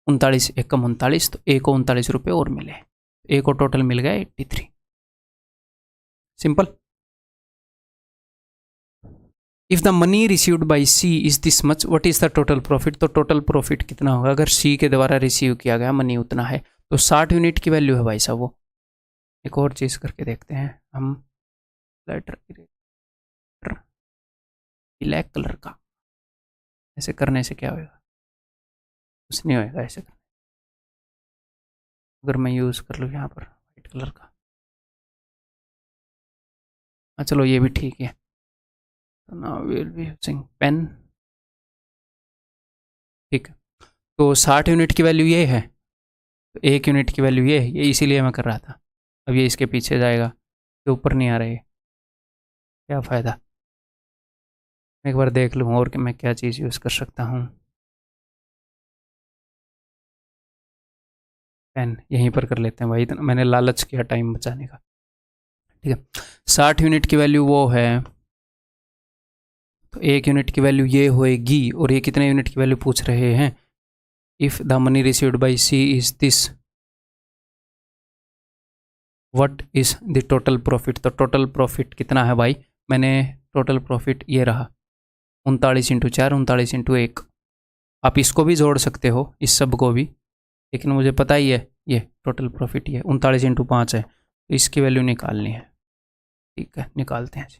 39 एकम 39, तो ए को 39 रुपये और मिले, ए को टोटल मिल गया 83। Simple. If the money received by C is this much, what is the total profit, तो टोटल प्रॉफिट कितना होगा अगर सी के द्वारा रिसीव किया गया मनी उतना है, तो 60 यूनिट की वैल्यू है भाई साहब वो। एक और चीज़ करके देखते हैं हम, लेटर ब्लैक कलर का, ऐसे करने से क्या होगा? कुछ नहीं होएगा ऐसे करने। अगर मैं यूज़ कर लूँ यहाँ पर वाइट कलर का, हाँ चलो ये भी ठीक है। तो now we will be using pen. ठीक है, तो 60 यूनिट की वैल्यू ये है, तो 1 यूनिट की वैल्यू ये है, ये इसीलिए मैं कर रहा था। अब ये इसके पीछे जाएगा, ये ऊपर नहीं आ रहा है, क्या फ़ायदा। एक बार देख लूँ और कि मैं क्या चीज़ यूज़ कर सकता हूँ। पेन यहीं पर कर लेते हैं भाई, इतना मैंने लालच किया टाइम बचाने का। ठीक है, 60 यूनिट की वैल्यू वो है, तो 1 यूनिट की वैल्यू ये होएगी, और ये कितने यूनिट की वैल्यू पूछ रहे हैं? If the money received by C is this, what is the total profit, तो टोटल प्रॉफिट कितना है भाई? मैंने टोटल प्रॉफिट ये रहा 39 इंटू 4, 39 इंटू 1। आप इसको भी जोड़ सकते हो, इस सब को भी, लेकिन मुझे पता ही है ये टोटल प्रॉफिट ये 39 इंटू 5 है, तो इसकी वैल्यू निकालनी है। ठीक है, निकालते हैं जी।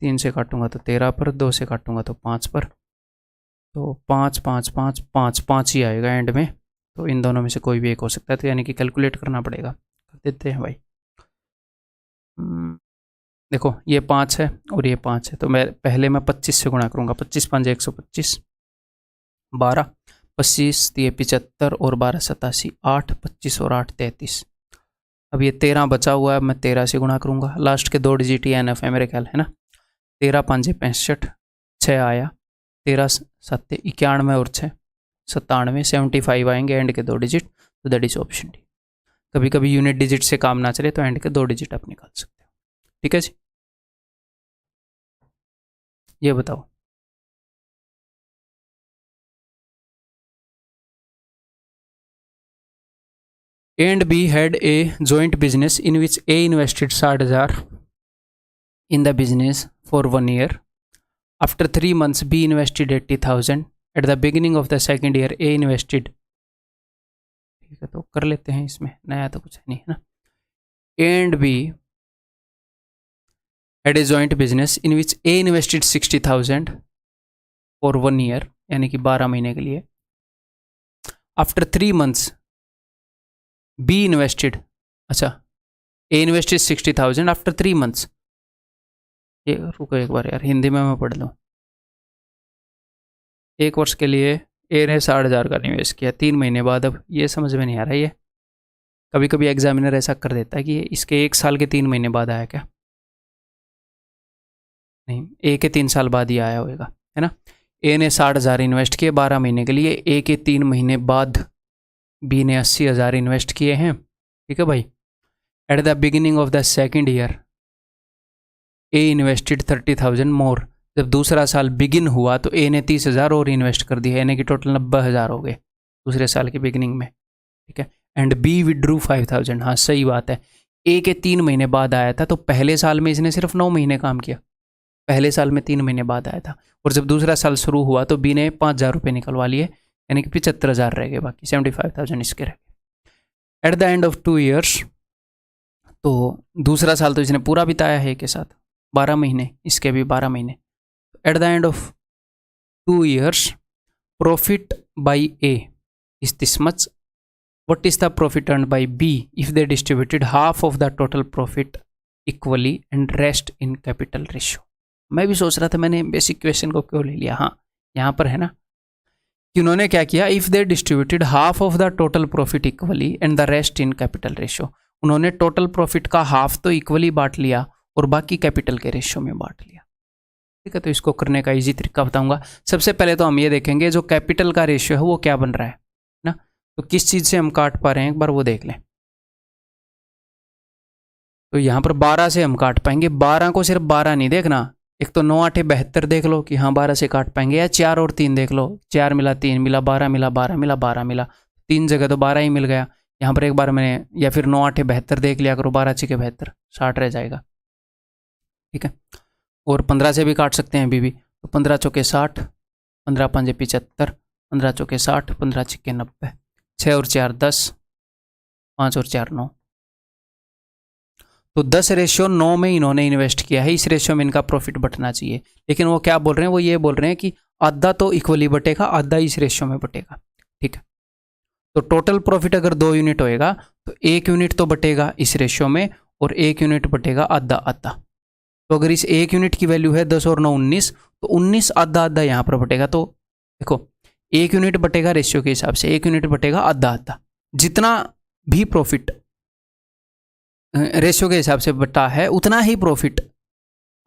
3 से काटूंगा तो 13 पर, 2 से काटूंगा तो 5 पर, तो 5 5 5 5 5 ही आएगा एंड में। तो इन दोनों में से कोई भी एक हो सकता है, तो यानी कि कैलकुलेट करना पड़ेगा। कर देते हैं भाई। देखो ये 5 है और ये 5 है, तो मैं पहले 25 से गुणा करूँगा। 25 5 125, 12 25 दिए 75 और 12 87, 8 25 और 8 33। अब ये 13 बचा हुआ है, मैं 13 से गुणा करूँगा। लास्ट के 2 डिजिट ही NF है मेरे ख्याल, है ना। 13 5 65, 6 आया, 13 7 91 और 6 97, 75 आएंगे एंड के 2 डिजिट, तो दैट इज ऑप्शन डी। कभी कभी यूनिट डिजिट से काम ना चले तो एंड के 2 डिजिट आप निकाल सकते हो। ठीक है जी, ये बताओ। A and B had a joint business in which A invested 60,000 in the business for 1 year. After 3 months, B invested 80,000. At the beginning of the second year, A invested, ठीक है तो कर लेते हैं, इसमें नया तो कुछ नहीं है ना। A and B had a joint business in which A invested 60,000 for 1 year, यानी कि 12 महीने के लिए। After 3 months, B invested, अच्छा A invested 60,000 after 3 months, ये रुको एक बार यार, हिंदी में मैं पढ़ लूँ। 1 वर्ष के लिए ए ने 60,000 का निवेश किया, 3 महीने बाद, अब ये समझ में नहीं आ रहा है। ये कभी कभी एग्जामिनर ऐसा कर देता है कि इसके 1 साल के 3 महीने बाद आया क्या, नहीं, ए के 3 साल बाद ही आया होगा, है ना। ए ने 60,000 इन्वेस्ट किए 12 महीने के लिए, ए के 3 महीने बाद बी ने 80,000 इन्वेस्ट किए हैं, ठीक है भाई। At the beginning of the second year A invested 30,000 मोर। जब दूसरा साल बिगिन हुआ तो ए ने 30,000 और इन्वेस्ट कर दिया, यानी कि टोटल 90,000 हो गए दूसरे साल के बिगिनिंग में, ठीक है। एंड बी विड्रू 5,000, हाँ सही बात है। ए के 3 महीने बाद आया था, तो पहले साल में इसने सिर्फ 9 महीने काम किया, पहले साल में 3 महीने बाद आया था। और जब दूसरा साल शुरू हुआ तो बी ने 5,000 रुपये निकलवा लिए, यानी कि 75,000 रह गए, बाकी 75,000 इसके रह गए। Eight the end of 2 years, तो दूसरा साल तो इसने पूरा बिताया है के साथ, 12 महीने, इसके भी 12 महीने। Eight the end of 2 years profit by A is this much, what is the profit earned by B if they distributed half of the total profit equally and rest in capital ratio। मैं भी सोच रहा था मैंने बेसिक क्वेश्चन को क्यों ले लिया, हाँ यहाँ पर है ना कि उन्होंने क्या किया, if they distributed half of the total profit equally and the rest in capital ratio. उन्होंने टोटल प्रॉफिट का हाफ तो इक्वली बांट लिया और बाकी कैपिटल के रेशियो में बांट लिया, ठीक है। तो इसको करने का इजी तरीका बताऊंगा। सबसे पहले तो हम ये देखेंगे जो कैपिटल का रेशियो है वो क्या बन रहा है ना, तो किस चीज़ से हम काट पा रहे हैं एक बार वो देख लें। तो यहाँ पर 12 से हम काट पाएंगे, 12 को सिर्फ 12 नहीं देखना, एक तो 9 8 72 देख लो कि हाँ 12 से काट पाएंगे, या 4 और 3 देख लो, 4 मिला 3 मिला 12 मिला 12 मिला 12 मिला, 3 जगह तो 12 ही मिल गया। यहाँ पर एक बार मैंने, या फिर 9 8 72 देख लिया करो, 12 6 72 60 रह जाएगा, ठीक है। और 15 से भी काट सकते हैं अभी भी, तो 15 चौके 60, 15 5 75, 15 चौके 60, 15 6 90, 6 और 4 10, 5 और 4 9, तो 10 रेशियो 9 में इन्होंने इन्वेस्ट किया है, इस रेशियो में इनका प्रॉफिट बटना चाहिए। लेकिन वो क्या बोल रहे हैं, वो ये बोल रहे हैं कि आधा तो इक्वली बटेगा, आधा इस रेशियो में बटेगा, ठीक है। तो टोटल प्रॉफिट अगर 2 यूनिट होएगा तो 1 यूनिट तो बटेगा इस रेशियो में और 1 यूनिट बटेगा आधा आधा। तो अगर इस 1 यूनिट की वैल्यू है 10 और 9 19, तो 19 आधा आधा यहाँ पर बटेगा। तो देखो 1 यूनिट बटेगा रेशियो के हिसाब से, 1 यूनिट बटेगा आधा आधा। जितना भी प्रॉफिट रेशियो के हिसाब से बटा है उतना ही प्रॉफिट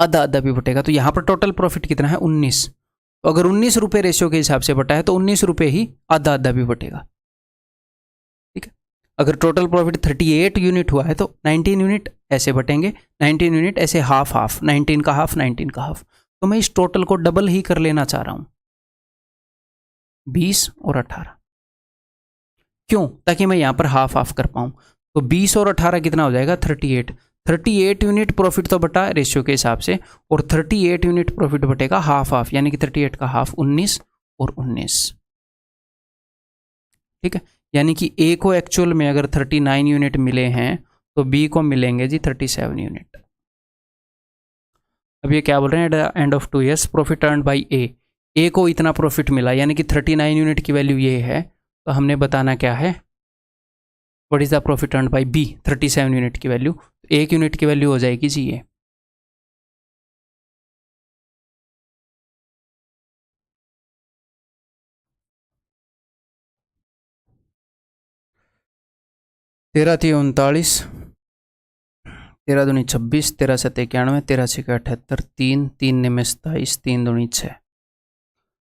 आधा आधा भी बटेगा। तो यहाँ पर टोटल प्रॉफिट कितना है 19, तो अगर 19 रुपये रेशियो के हिसाब से बटा है तो 19 रुपये ही आधा आधा भी बटेगा, ठीक है। अगर टोटल प्रॉफिट 38 यूनिट हुआ है तो 19 यूनिट ऐसे बटेंगे, 19 यूनिट ऐसे हाफ हाफ, 19 का हाफ 19 का हाफ। तो मैं इस टोटल को डबल ही कर लेना चाह रहा हूँ, 20 और 18, क्यों, ताकि मैं यहाँ पर हाफ हाफ कर पाऊँ। तो 20 और 18 कितना हो जाएगा 38, 38 यूनिट प्रॉफिट तो बटा रेशियो के हिसाब से, और 38 यूनिट प्रॉफिट बटेगा हाफ हाफ, यानी कि 38 का हाफ 19 और 19, ठीक है। यानी कि ए को एक्चुअल में अगर 39 यूनिट मिले हैं तो बी को मिलेंगे जी 37 यूनिट। अब ये क्या बोल रहे हैं, at the end of 2 years profit earned by A को इतना प्रॉफिट मिला, यानी कि 39 यूनिट की वैल्यू ये है, तो हमने बताना क्या है, what is the profit earned by B, 37 unit की वैल्यू। 1 यूनिट की वैल्यू हो जाएगी जी ये, तेरह 39, 13 दूनी 26, 13 7 91, 13 6 78, 3 3 में 27, 3 दूनी 6,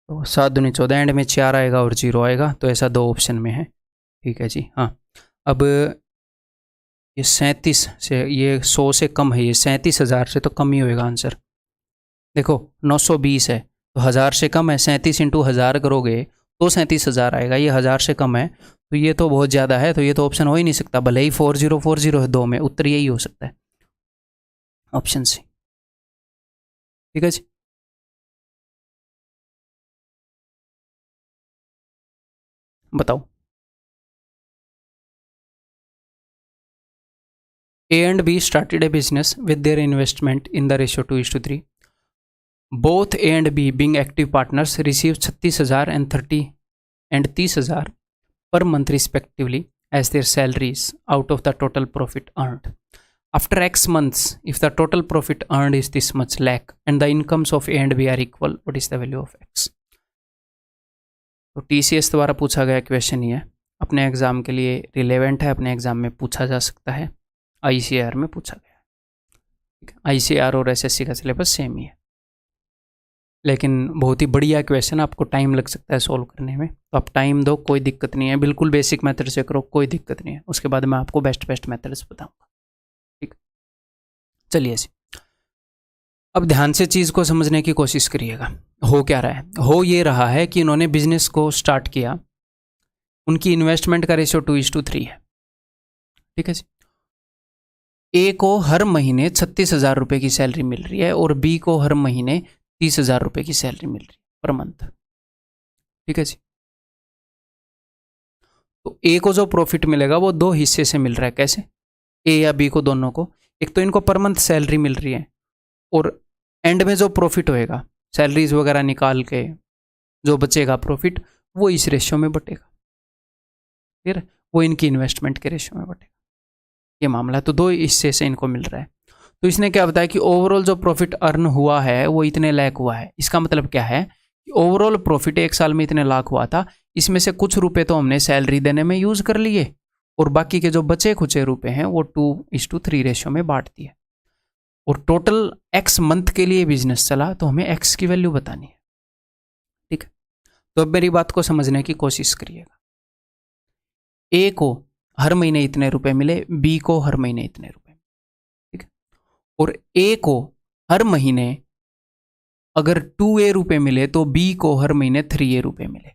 तो 7 दूनी 14, एंड में 4 आएगा और 0 आएगा। तो ऐसा 2 ऑप्शन में है, ठीक है जी। हाँ अब ये 37 से, ये 100 से कम है, ये 37,000 से तो कम ही होएगा आंसर। देखो 920 है तो 1000 से कम है, 37 इंटू 1000 करोगे तो 37,000 आएगा, ये 1000 से कम है तो ये तो बहुत ज़्यादा है, तो ये तो ऑप्शन हो ही नहीं सकता, भले ही 4040 है 2 में, उत्तर यही हो सकता है, ऑप्शन सी, ठीक है जी। बताओ, A and B started a business with their investment in the ratio 2:3. Both A and B, being active partners, received 36,000 and 30,000 per month respectively as their salaries out of the total profit earned. After X months if the total profit earned is this much lakh and the incomes of A and B are equal, what is the value of X. तो TCS द्वारा पूछा गया क्वेश्चन ये अपने एग्जाम के लिए रिलेवेंट है, अपने एग्जाम में पूछा जा सकता है, ICAR में पूछा गया है। ठीक है, ICAR और SSC का सिलेबस सेम ही है, लेकिन बहुत ही बढ़िया क्वेश्चन, आपको टाइम लग सकता है सॉल्व करने में, तो आप टाइम दो, कोई दिक्कत नहीं है, बिल्कुल बेसिक मेथड से करो, कोई दिक्कत नहीं है, उसके बाद मैं आपको बेस्ट मेथड्स बताऊंगा। ठीक, चलिए अब ध्यान से चीज़ को समझने की कोशिश करिएगा। हो क्या रहा है? हो ये रहा है कि इन्होंने बिजनेस को स्टार्ट किया, उनकी इन्वेस्टमेंट का रेशियो 2:3 है। ठीक है जी। ए को हर महीने 36,000 रुपये की सैलरी मिल रही है और बी को हर महीने 30,000 रुपये की सैलरी मिल रही है पर मंथ। ठीक है जी। तो ए को जो प्रॉफिट मिलेगा वो दो हिस्से से मिल रहा है। कैसे? ए या बी को, दोनों को। एक तो इनको पर मंथ सैलरी मिल रही है और एंड में जो प्रॉफिट होएगा, सैलरीज वगैरह निकाल के जो बचेगा प्रॉफिट, वो इस रेशियो में बटेगा, फिर वो इनकी इन्वेस्टमेंट के रेशियो में बटेगा। ये मामला, तो दो हिस्से से इनको मिल रहा है। तो इसने क्या बताया कि ओवरऑल जो प्रॉफिट अर्न हुआ है वो इतने लाख हुआ है। इसका मतलब क्या है कि ओवरऑल प्रॉफिट एक साल में इतने लाख हुआ था, इसमें से कुछ रुपए तो हमने सैलरी देने में यूज कर लिए और बाकी के जो बचे खुचे रुपए हैं वो 2:3 रेशियो में बांट दिए। और टोटल एक्स मंथ के लिए बिजनेस चला तो हमें एक्स की वैल्यू बतानी है। ठीक है, तो अब मेरी बात को समझने की कोशिश करिएगा। ए को हर महीने इतने रुपए मिले, बी को हर महीने इतने रुपए, ठीक है। और ए को हर महीने अगर 2A रुपए मिले तो बी को हर महीने 3A रुपए मिले।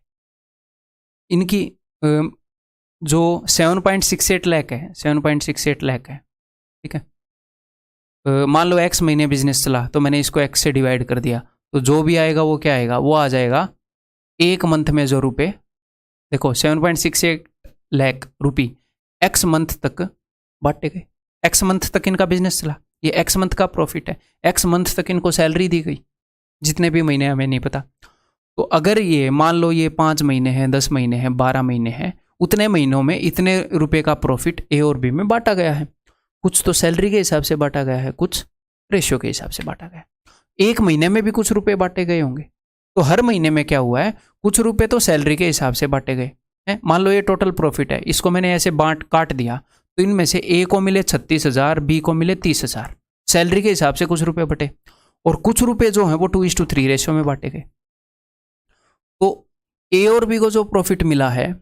इनकी जो 7.68 लाख है, 7.68 लाख है, ठीक है। मान लो एक्स महीने बिजनेस चला तो मैंने इसको एक्स से डिवाइड कर दिया, तो जो भी आएगा वो क्या आएगा, वो आ जाएगा एक मंथ में जो रुपए, देखो 7.68 लाख रुपये एक्स मंथ तक बांटे गए। एक्स मंथ तक इनका बिजनेस चला, ये एक्स मंथ का प्रॉफिट है। एक्स मंथ तक इनको सैलरी दी गई, जितने भी महीने हमें नहीं पता। तो अगर ये मान लो ये 5 महीने हैं, 10 महीने हैं, 12 महीने हैं, उतने महीनों में इतने रुपए का प्रॉफिट ए और बी में बांटा गया है। कुछ तो सैलरी के हिसाब से बांटा गया है, कुछ रेशियो के हिसाब से बांटा गया है। एक महीने में भी कुछ रुपए बांटे गए होंगे, तो हर महीने में क्या हुआ है, कुछ रुपए तो सैलरी के हिसाब से बांटे गए हैं। मान लो ये टोटल प्रॉफिट है, इसको मैंने ऐसे काट दिया, तो इनमें से ए को मिले 36,000, बी को मिले 30,000, सैलरी के हिसाब से कुछ रुपए बटे, और कुछ रुपए जो है वो 2:3 रेशियो में बांटे गए। तो ए और बी को जो प्रॉफिट मिला है,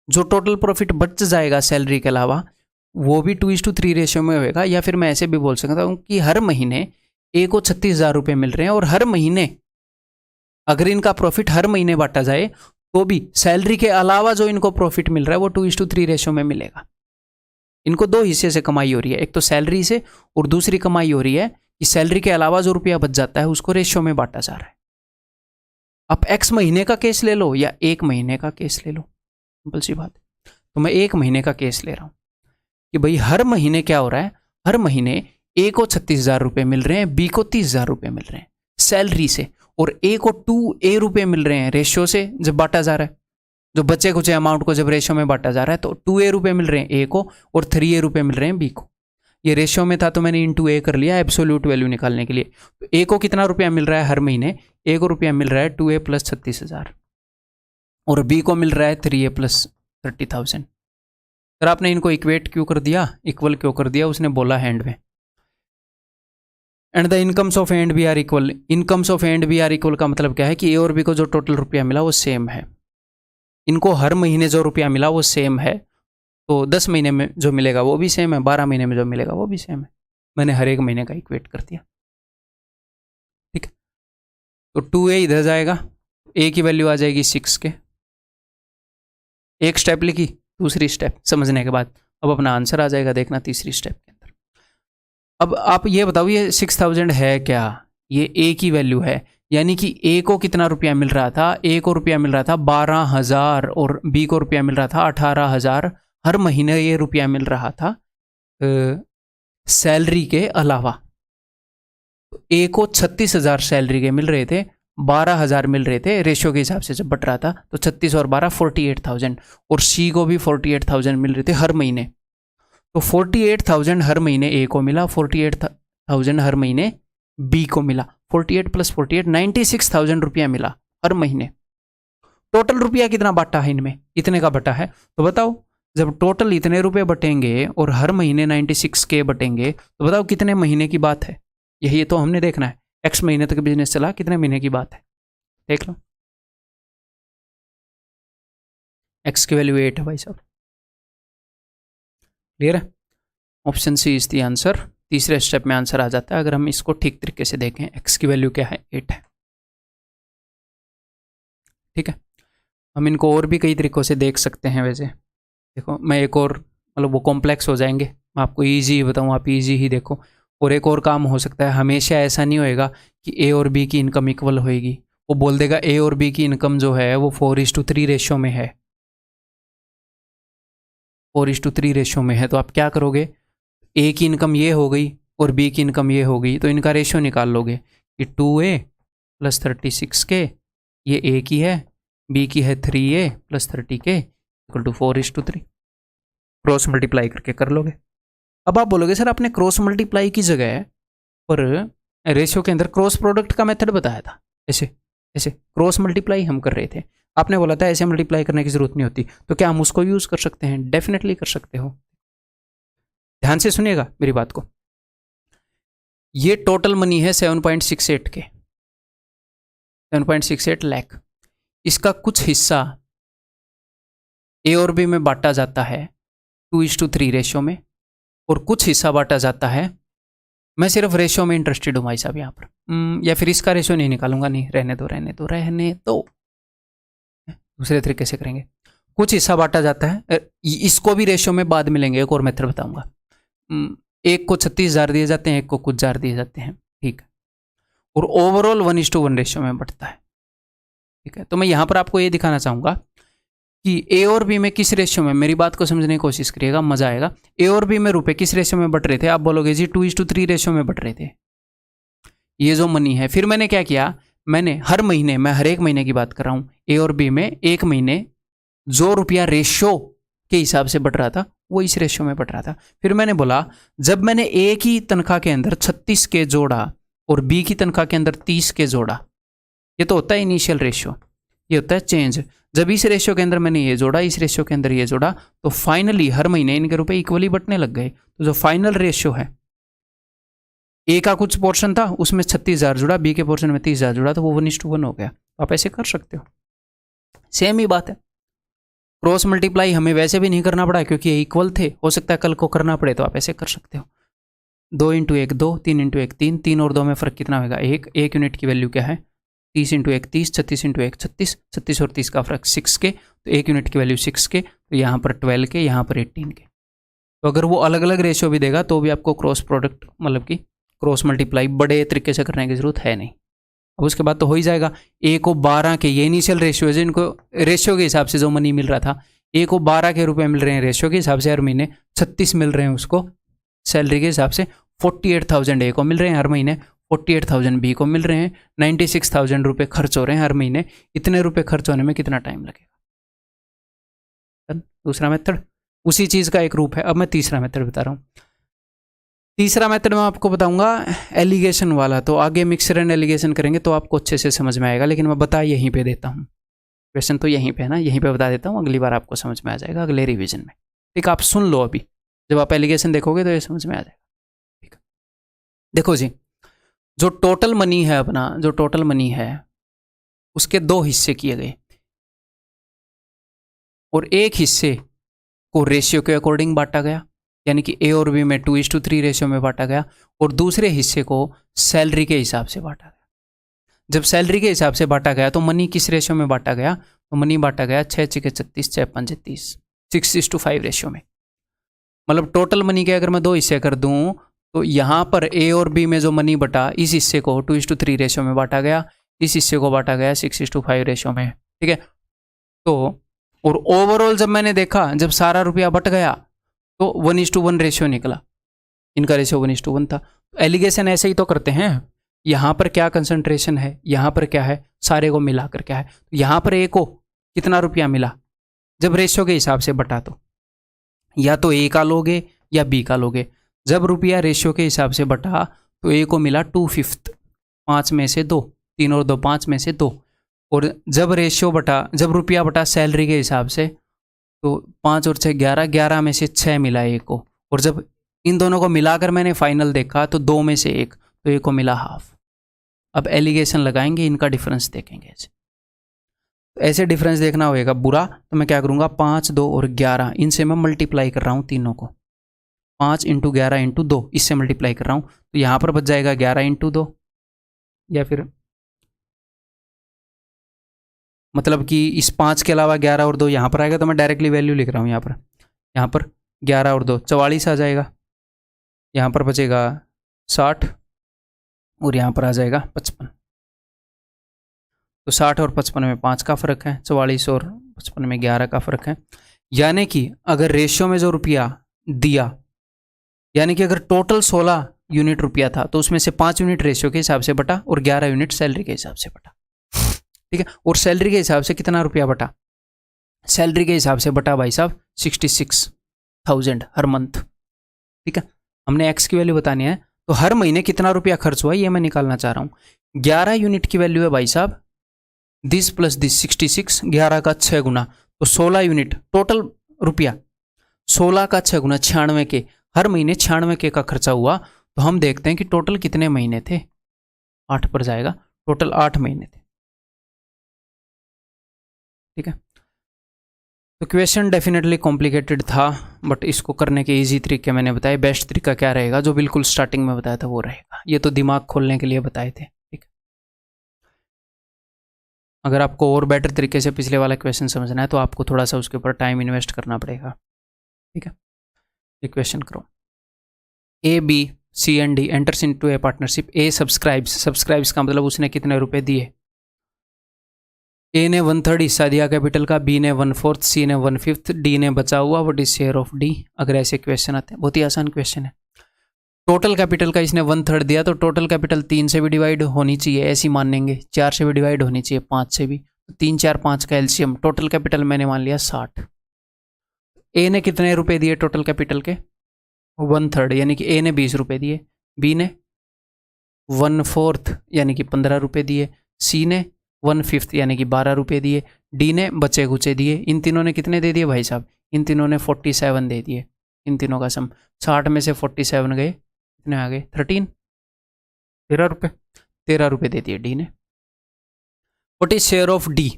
जो टोटल प्रॉफिट बच जाएगा सैलरी के अलावा, वो भी 2:3 रेशियो में होएगा। या फिर मैं ऐसे भी बोल सकता हूँ कि हर महीने ए को 36,000 रुपये मिल रहे हैं और हर महीने अगर इनका प्रॉफिट हर महीने बांटा जाए तो भी सैलरी के अलावा जो इनको प्रॉफिट मिल रहा है वो 2:3 रेशियो में मिलेगा। इनको दो हिस्से से कमाई हो रही है, एक तो सैलरी से और दूसरी कमाई हो रही है कि सैलरी के अलावा जो रुपया बच जाता है उसको रेशियो में बांटा जा रहा है। आप एक्स महीने का केस ले लो या एक महीने का केस ले लो, सिंपल सी बात। तो मैं एक महीने का केस ले रहा हूँ कि भाई हर महीने क्या हो रहा है, हर महीने ए को 36,000 रुपये मिल रहे हैं, बी को 30,000 रुपये मिल रहे हैं सैलरी से, और ए को 2A रुपये मिल रहे हैं रेशियो से जब बांटा जा रहा है। जो बचे कुछ अमाउंट को जब रेशियो में बांटा जा रहा है तो 2A रुपये मिल रहे हैं ए को और 3A रुपये मिल रहे हैं बी को। ये रेशियो में था तो मैंने इंटू ए कर लिया एब्सोल्यूट वैल्यू निकालने के लिए। तो ए को कितना रुपया मिल रहा है हर महीने, ए को रुपया मिल रहा है 2A + 36,000 और बी को मिल रहा है 3A + 30,000। सर आपने इनको इक्वेट क्यों कर दिया, इक्वल क्यों कर दिया? उसने बोला हैंड में, and the incomes of A and B are equal. Incomes of A and B are equal का मतलब क्या है कि ए और बी को जो टोटल रुपया मिला वो सेम है। इनको हर महीने जो रुपया मिला वो सेम है, तो 10 महीने में जो मिलेगा वो भी सेम है, 12 महीने में जो मिलेगा वो भी सेम है। मैंने हर एक महीने का इक्वेट कर दिया, ठीक है। तो 2A इधर जाएगा, ए की वैल्यू आ जाएगी 6 के। एक स्टेप लिखी, दूसरी स्टेप समझने के बाद अब अपना आंसर आ जाएगा, देखना तीसरी स्टेप के अंदर। अब आप ये बताओ ये 6,000 है क्या? ये ए की वैल्यू है, यानी कि ए को कितना रुपया मिल रहा था? ए को रुपया मिल रहा था 12,000 और बी को रुपया मिल रहा था 18,000। हर महीने ये रुपया मिल रहा था सैलरी के अलावा। ए को 36,000 सैलरी के मिल रहे थे, 12,000 मिल रहे थे रेशियो के हिसाब से जब बट रहा था, तो 36 और 12 48,000, और सी को भी 48,000 मिल रहे थे हर महीने। तो 48,000 हर महीने ए को मिला, 48,000 हर महीने बी को मिला। 48 + 48 96,000 रुपया मिला हर महीने। टोटल रुपया कितना बांटा है इनमें? इतने का बटा है। तो बताओ जब टोटल इतने रुपए बटेंगे और हर महीने 96K बटेंगे तो बताओ कितने महीने की बात है? यही तो हमने देखना है। एक्स महीने तक बिजनेस चला, कितने महीने की बात है देख लो। एक्स की वैल्यू 8 है भाई साहब। क्लियर है? Option C is the answer. तीसरे स्टेप में आंसर आ जाता है अगर हम इसको ठीक तरीके से देखें। एक्स की वैल्यू क्या है? 8 है। ठीक है, हम इनको और भी कई तरीकों से देख सकते हैं। वैसे देखो मैं एक और, मतलब वो कॉम्प्लेक्स हो जाएंगे, मैं आपको ईजी ही बताऊँ, आप ईजी ही देखो। और एक और काम हो सकता है, हमेशा ऐसा नहीं होएगा कि ए और बी की इनकम इक्वल होएगी। वो बोल देगा ए और बी की इनकम जो है वो 4:3 रेशियो में है, 4:3 रेशियो में है। तो आप क्या करोगे, ए की इनकम ये हो गई और बी की इनकम ये हो गई, तो इनका रेशियो निकाल लोगे कि 2A + 36K ये ए की है, बी की है 3A + 30K = 4:3। क्रॉस मल्टीप्लाई करके कर लोगे। अब आप बोलोगे सर आपने क्रॉस मल्टीप्लाई की जगह पर रेशियो के अंदर क्रॉस प्रोडक्ट का मेथड बताया था, ऐसे ऐसे क्रॉस मल्टीप्लाई हम कर रहे थे, आपने बोला था ऐसे मल्टीप्लाई करने की जरूरत नहीं होती, तो क्या हम उसको यूज कर सकते हैं? डेफिनेटली कर सकते हो। ध्यान से सुनिएगा मेरी बात को। ये टोटल मनी है 7.68 के, 7.68 लाख। इसका कुछ हिस्सा ए और बी में बांटा जाता है 2:3 रेशियो में, और कुछ हिस्सा बांटा जाता है, मैं सिर्फ रेशियो में इंटरेस्टेड हूँ भाई साहब यहाँ पर, या फिर इसका रेशियो नहीं निकालूंगा, नहीं रहने दो रहने दो रहने दो, दूसरे तरीके से करेंगे। कुछ हिस्सा बांटा जाता है, इसको भी रेशियो में बाद में लेंगे, एक और मेथड बताऊंगा। एक को 36,000 दिए जाते हैं, एक को कुछ हजार दिए जाते हैं, ठीक है, और ओवरऑल 1:1 रेशियो में बढ़ता है। ठीक है, तो मैं यहाँ पर आपको ये दिखाना चाहूँगा कि ए और बी में किस रेशियो में, मेरी बात को समझने की कोशिश करिएगा, मजा आएगा। ए और बी में रुपए किस रेशियो में बट रहे थे? आप बोलोगे जी 2:3 रेशियो में बट रहे थे। ये जो मनी है, फिर मैंने क्या किया, मैंने हर महीने, मैं हर एक महीने की बात कर रहा हूँ, ए और बी में एक महीने जो रुपया रेशियो के हिसाब से बट रहा था वो इस रेशियो में बट रहा था। फिर मैंने बोला जब मैंने ए की तनख्वाह के अंदर 36K जोड़ा और बी की तनख्वाह के अंदर 30K जोड़ा, ये तो होता है इनिशियल रेशियो, ये होता है चेंज। जब इस रेशियो के अंदर मैंने ये जोड़ा, इस रेशियो के अंदर ये जोड़ा, तो फाइनली हर महीने इनके रुपए इक्वली बटने लग गए। तो जो फाइनल रेशियो है, ए का कुछ पोर्शन था उसमें 36,000 जुड़ा, बी के पोर्शन में 30,000 जुड़ा, तो वो 1:1 हो गया। आप ऐसे कर सकते हो, सेम ही बात है। क्रॉस मल्टीप्लाई हमें वैसे भी नहीं करना पड़ा क्योंकि ये इक्वल थे, हो सकता है कल को करना पड़े, तो आप ऐसे कर सकते हो। 2 × 1 2, 3 × 1 3, 3 और 2 में फ़र्क कितना होगा? 1 यूनिट की वैल्यू क्या है? 30 × 1 30, 36 × 1 36, 36 और 30 का फर्क 6K, तो 1 यूनिट की वैल्यू 6K, तो यहाँ पर 12K, यहाँ पर 18K। तो अगर वो अलग अलग रेशियो भी देगा तो भी आपको क्रॉस प्रोडक्ट, मतलब कि क्रॉस मल्टीप्लाई बड़े तरीके से करने की जरूरत है नहीं। अब उसके बाद तो हो ही जाएगा। ए को 12 के, ये इनिशियल रेशियो है, इनको रेशियो के हिसाब से जो मनी मिल रहा था, ए को 12 के रुपए मिल रहे हैं रेशियो के हिसाब से हर महीने, 36 मिल रहे हैं उसको सैलरी के हिसाब से, 48,000 ए को मिल रहे हैं हर महीने, 48,000 बी को मिल रहे हैं, 96,000 रुपये खर्च हो रहे हैं हर महीने। इतने रुपए खर्च होने में कितना टाइम लगेगा? दूसरा मेथड उसी चीज़ का एक रूप है। अब मैं तीसरा मेथड बता रहा हूँ। तीसरा मेथड मैं आपको बताऊंगा एलिगेशन वाला, तो आगे मिक्सर एंड एलिगेशन करेंगे तो आपको अच्छे से समझ में आएगा, लेकिन मैं बता यहीं पे देता हूँ, क्वेश्चन तो यहीं पे है ना, यहीं पे बता देता हूँ, अगली बार आपको समझ में आ जाएगा अगले रिवीजन में। ठीक, आप सुन लो, अभी जब आप एलिगेशन देखोगे तो ये समझ में आ जाएगा। ठीक, देखो जी, जो टोटल मनी है अपना, जो टोटल मनी है उसके 2 हिस्से किए गए, और एक हिस्से को रेशियो के अकॉर्डिंग बांटा गया, यानी कि ए और बी में 2:3 रेशियो में बांटा गया, और दूसरे हिस्से को सैलरी के हिसाब से बांटा गया। जब सैलरी के हिसाब से बांटा गया तो मनी किस रेशियो में बांटा गया? तो मनी बांटा गया 6×6 36, 6×5 30, 6:5 रेशियो में। मतलब टोटल मनी के अगर मैं 2 हिस्से कर दूं तो यहाँ पर ए और बी में जो मनी बटा, इस हिस्से को 2:3 रेशियो में बांटा गया, इस हिस्से को बांटा गया 6:5 रेशियो में। ठीक है, तो और ओवरऑल जब मैंने देखा, जब सारा रुपया बट गया तो 1:1 रेशियो निकला, इनका रेशियो 1:1 था। एलिगेशन ऐसे ही तो करते हैं, यहाँ पर क्या कंसंट्रेशन है, यहाँ पर क्या है, सारे को मिलाकर क्या है। यहाँ पर ए को कितना रुपया मिला जब रेशियो के हिसाब से बटा, तो या तो ए का लोगे या बी का लोगे। जब रुपया रेशियो के हिसाब से बटा तो ए को मिला 2/5, 5 में से 2, 3 और 2 5 में से 2। और जब रुपया बटा सैलरी के हिसाब से तो 5 और 6 11, 11 में से 6 मिला ए को। और जब इन दोनों को मिलाकर मैंने फाइनल देखा तो 2 में से 1, तो ए को मिला हाफ। अब एलिगेशन लगाएंगे, इनका डिफरेंस देखेंगे। ऐसे डिफरेंस देखना होगा बुरा, तो मैं क्या करूँगा 5, 2 और 11 इनसे मैं मल्टीप्लाई कर रहा हूँ तीनों को। 5 × 11 × 2 इससे मल्टीप्लाई कर रहा हूँ, तो यहाँ पर बच जाएगा 11 × 2, या फिर मतलब कि इस 5 के अलावा 11 और 2 यहाँ पर आएगा, तो मैं डायरेक्टली वैल्यू लिख रहा हूँ यहाँ पर 11 और 2 44 आ जाएगा। यहाँ पर बचेगा 60 और यहाँ पर आ जाएगा 55। तो 60 और 55 में 5 का फ़र्क है, 44 और 55 में 11 का फ़र्क है। यानी कि अगर रेशियो में जो रुपया दिया, यानी कि अगर टोटल 16 यूनिट रुपया था तो उसमें से 5 यूनिट रेशियो के हिसाब से बटा और 11 यूनिट सैलरी के हिसाब से बटा। ठीक है, और सैलरी के हिसाब से कितना रुपया बटा? सैलरी के हिसाब से बटा भाई साहब 66,000 हर मंथ। ठीक है, हमने एक्स की वैल्यू बतानी है, तो हर महीने कितना रुपया खर्च हुआ ये मैं निकालना चाह रहा हूँ। 11 यूनिट की वैल्यू है भाई साहब दिस प्लस दिस 66, 11 का 6 गुना, तो 16 यूनिट टोटल रुपया, 16 का 6 गुना 96 के, हर महीने 96 के का खर्चा हुआ। तो हम देखते हैं कि टोटल कितने महीने थे, 8 पर जाएगा, टोटल 8 महीने थे। ठीक है, तो क्वेश्चन डेफिनेटली कॉम्प्लिकेटेड था, बट इसको करने के इजी तरीके मैंने बताए। बेस्ट तरीका क्या रहेगा, जो बिल्कुल स्टार्टिंग में बताया था वो रहेगा। ये तो दिमाग खोलने के लिए बताए थे। ठीक, अगर आपको और बेटर तरीके से पिछले वाला क्वेश्चन समझना है तो आपको थोड़ा सा उसके ऊपर टाइम इन्वेस्ट करना पड़ेगा। ठीक है, ये क्वेश्चन करो। A B C and D enters into a partnership. A subscribes का मतलब उसने कितने रुपए दिए। ए ने 1/3 हिस्सा दिया कैपिटल का, बी ने 1/4, सी ने 1/5, डी ने बचा हुआ, what is share of D. अगर ऐसे क्वेश्चन आते हैं, बहुत ही आसान क्वेश्चन है। टोटल कैपिटल का इसने 1/3 दिया, तो टोटल कैपिटल 3 से भी डिवाइड होनी चाहिए, ऐसी मानेंगे। 4 से भी डिवाइड होनी चाहिए, 5 से भी। 3, 4, 5 का एलसीएम, टोटल कैपिटल मैंने मान लिया 60। ए ने कितने रुपए दिए टोटल कैपिटल के? 1/3, यानी कि ए ने 20 रुपए दिए, बी ने 1/4 यानी कि 15 रुपए दिए, सी ने 1/5 यानी कि 12 रुपए दिए, डी ने बचे कुचे दिए। इन तीनों ने कितने दे दिए भाई साहब? इन तीनों ने 47 दे दिए। इन तीनों का सम 60 में से 47 गए, कितने आ गए? 13 रुपए, 13 रुपए दे दिए डी ने। What is share of D.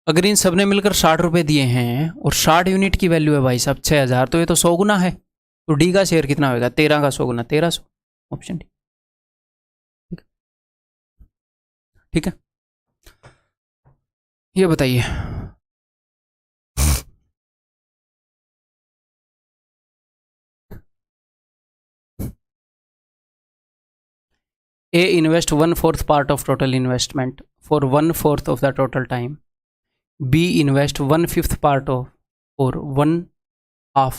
अगर इन सब ने मिलकर 60 रुपए दिए हैं और 60 यूनिट की वैल्यू है भाई साहब 6000, तो ये तो 100 गुना है, तो डी का शेयर कितना होगा? 13 का 100 गुना 1300, ऑप्शन डी। ठीक है, ये बताइए A invest 1/4 part of total investment for 1/4 of the total time. B invest 1/5 part of or 1/2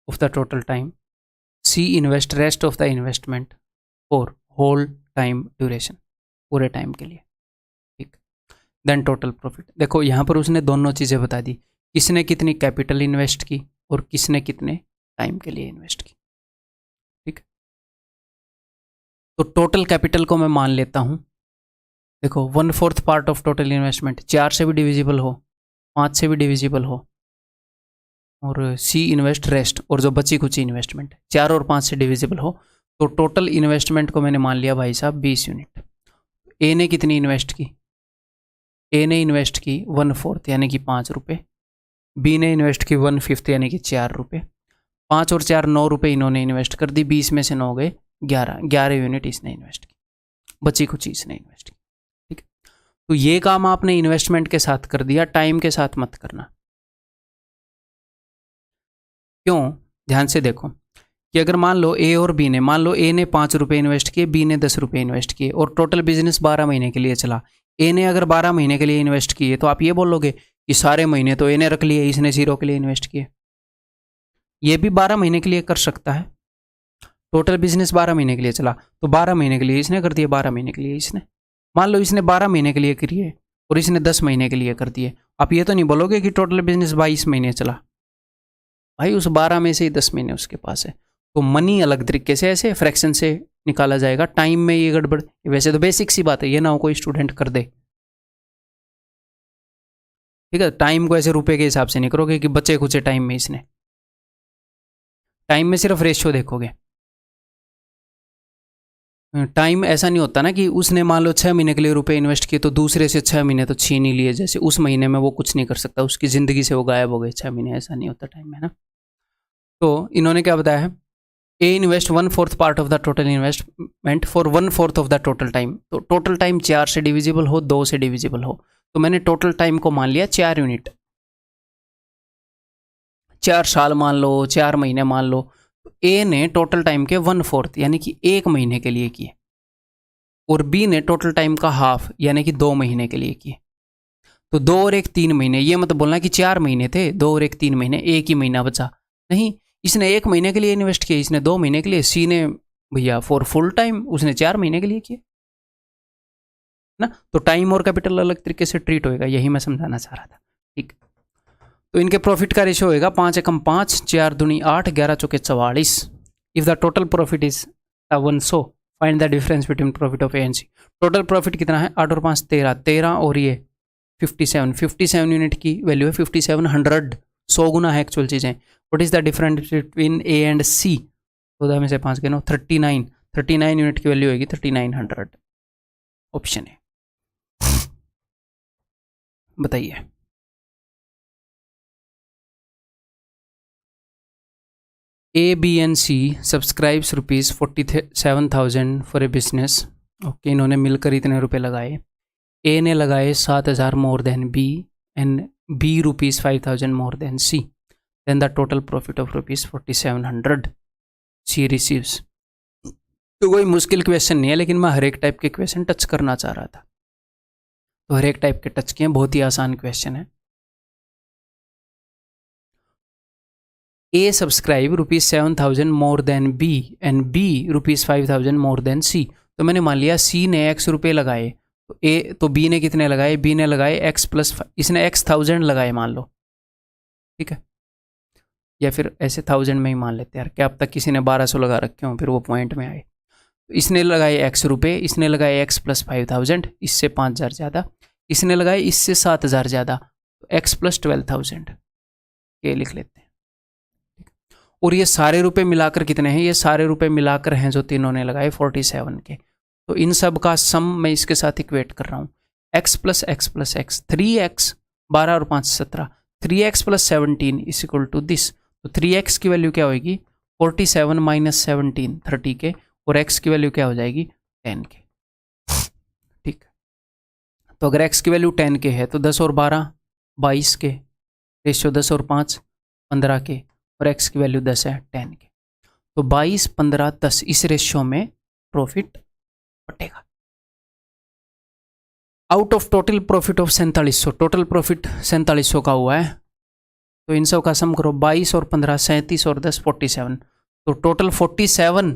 of the total time. C invest rest of the investment for whole time duration, पूरे टाइम के लिए। ठीक, देन टोटल प्रॉफिट। देखो यहाँ पर उसने दोनों चीज़ें बता दी, किसने कितनी कैपिटल इन्वेस्ट की और किसने कितने टाइम के लिए इन्वेस्ट की। ठीक, तो टोटल कैपिटल को मैं मान लेता हूँ। देखो 1/4 पार्ट ऑफ टोटल इन्वेस्टमेंट 4 से भी डिविजिबल हो, 5 से भी डिविजिबल हो, और सी इन्वेस्ट रेस्ट, और जो बची कुची इन्वेस्टमेंट 4 और 5 से डिविजिबल हो, तो टोटल इन्वेस्टमेंट को मैंने मान लिया भाई साहब 20 यूनिट। ए ने कितनी इन्वेस्ट की? ए ने इन्वेस्ट की 1/4 यानी कि 5 रुपये, बी ने इन्वेस्ट की 1/5 यानी कि 4 रुपये। 5 और 4 9 रुपये इन्होंने इन्वेस्ट कर दी, 20 में से 9 गए 11 यूनिट इसने इन्वेस्ट की, बची कुछ इसने इन्वेस्ट की। ठीक है, तो ये काम आपने इन्वेस्टमेंट के साथ कर दिया, टाइम के साथ मत करना। क्यों? ध्यान से देखो कि अगर मान लो ए और बी ने, मान लो ए ने 5 रुपये इन्वेस्ट किए, बी ने 10 रुपये इन्वेस्ट किए, और टोटल बिजनेस 12 महीने के लिए चला। ए ने अगर 12 महीने के लिए इन्वेस्ट किए, तो आप ये बोलोगे कि सारे महीने तो ए ने रख लिए, इसने 0 के लिए इन्वेस्ट किए। ये भी 12 महीने के लिए कर सकता है। टोटल बिजनेस 12 महीने के लिए चला, तो 12 महीने के लिए इसने कर दिए, 12 महीने के लिए इसने। मान लो इसने 12 महीने के लिए किए और इसने 10 महीने के लिए कर दिए। आप ये तो नहीं बोलोगे कि टोटल बिजनेस 22 महीने चला, भाई उस 12 में से ही 10 महीने उसके पास है, तो मनी अलग तरीके से ऐसे फ्रैक्शन से निकाला जाएगा, टाइम में ये गड़बड़, वैसे तो बेसिक सी बात है, ये ना हो कोई स्टूडेंट कर दे, ठीक है। टाइम को ऐसे रुपए के हिसाब से नहीं करोगे कि बचे खुचे टाइम में, इसने टाइम में सिर्फ रेशियो देखोगे। टाइम ऐसा नहीं होता ना कि उसने मान लो 6 महीने के लिए रुपए इन्वेस्ट किए तो दूसरे से 6 महीने तो छीन ही लिए, जैसे उस महीने में वो कुछ नहीं कर सकता, उसकी ज़िंदगी से वो गायब हो गए 6 महीने, ऐसा नहीं होता टाइम में ना। तो इन्होंने क्या बताया है, A invest 1/4 part of the total investment for 1/4 of the total time. तो टोटल टाइम 4 से डिविजिबल हो, 2 से डिविजिबल हो, तो मैंने टोटल टाइम को मान लिया 4 यूनिट, 4 साल मान लो, 4 महीने मान लो। ए ने टोटल टाइम के 1/4 यानी कि 1 महीने के लिए किए, और बी ने टोटल टाइम का हाफ यानी कि 2 महीने के लिए किए। तो 2 और 1 3 महीने, ये मतलब बोलना कि 4 महीने थे, 2 और 1 3 महीने, 1 ही महीना बचा नहीं। इसने 1 महीने के लिए इन्वेस्ट किया, इसने 2 महीने के लिए, सी ने भैया फॉर फुल टाइम उसने 4 महीने के लिए किया ना। तो टाइम और कैपिटल अलग तरीके से ट्रीट होएगा, यही मैं समझाना चाह रहा था, ठीक। तो इनके प्रॉफिट का रेशियो होएगा 5 एकम 5, 4 दूनी 8, 11 चौके 44। If the total profit is 100, find the difference between profit of A and C. Total profit कितना है, 8 और 5 13, 13 और ये 57 यूनिट की वैल्यू है, 5700, 100 गुना है एक्चुअल चीज़ें। What is the difference between A and C, 14 में से 5 के 9, 39 यूनिट की वैल्यू होगी 3900, ऑप्शन है। बताइए, A B and C subscribes ₹47,000 for a business. Okay, इन्होंने मिलकर इतने रुपए लगाए। ए ने लगाए 7,000 more than B and B ₹5,000 more than C, then the total profit of ₹4700 C receives. तो कोई मुश्किल क्वेश्चन नहीं है, लेकिन मैं हर एक टाइप के क्वेश्चन टच करना चाह रहा था, तो हर एक टाइप के टच किए, बहुत ही आसान क्वेश्चन है। A subscribe ₹7,000 more then B and B ₹5,000 more then C। तो मैंने मान लिया C ने X रुपये लगाए, तो B ने कितने लगाए, B ने लगाए X प्लस, इसने X 1000 लगाए मान लो, ठीक है, या फिर ऐसे 1000 में ही मान लेते हैं यार, क्या अब तक किसी ने 1200 लगा रखे हों फिर वो पॉइंट में आए। तो इसने लगाए X रुपये, इसने लगाए X प्लस 5000, इससे 5000 ज़्यादा, इसने लगाए इससे 7000 ज़्यादा, तो X प्लस 12000 ये लिख लेते हैं। और ये सारे रुपए मिलाकर कितने हैं, ये सारे रुपए मिलाकर हैं जो तीनों ने लगाए 47 के। तो इन सब का सम मैं इसके साथ इक्वेट कर रहा हूँ, x plus X plus X, 3x 12 और 5 17, 3x plus 17 is equal to this. तो 3x की वैल्यू क्या होगी, 47 माइनस 17 30 के, और x की वैल्यू क्या हो जाएगी 10 के, ठीक। तो अगर x की वैल्यू 10 के है तो 10 और 12 22 के, रेशियो 10 और 5 15 के, और x की वैल्यू 10 है 10 के। तो 22 15 10 इस रेशियो में प्रॉफिट बटेगा। Out of total profit of 4700, total profit 4700 का हुआ है, तो इन सब का सम करो, 22 और 15 37 और 10 47, तो टोटल 47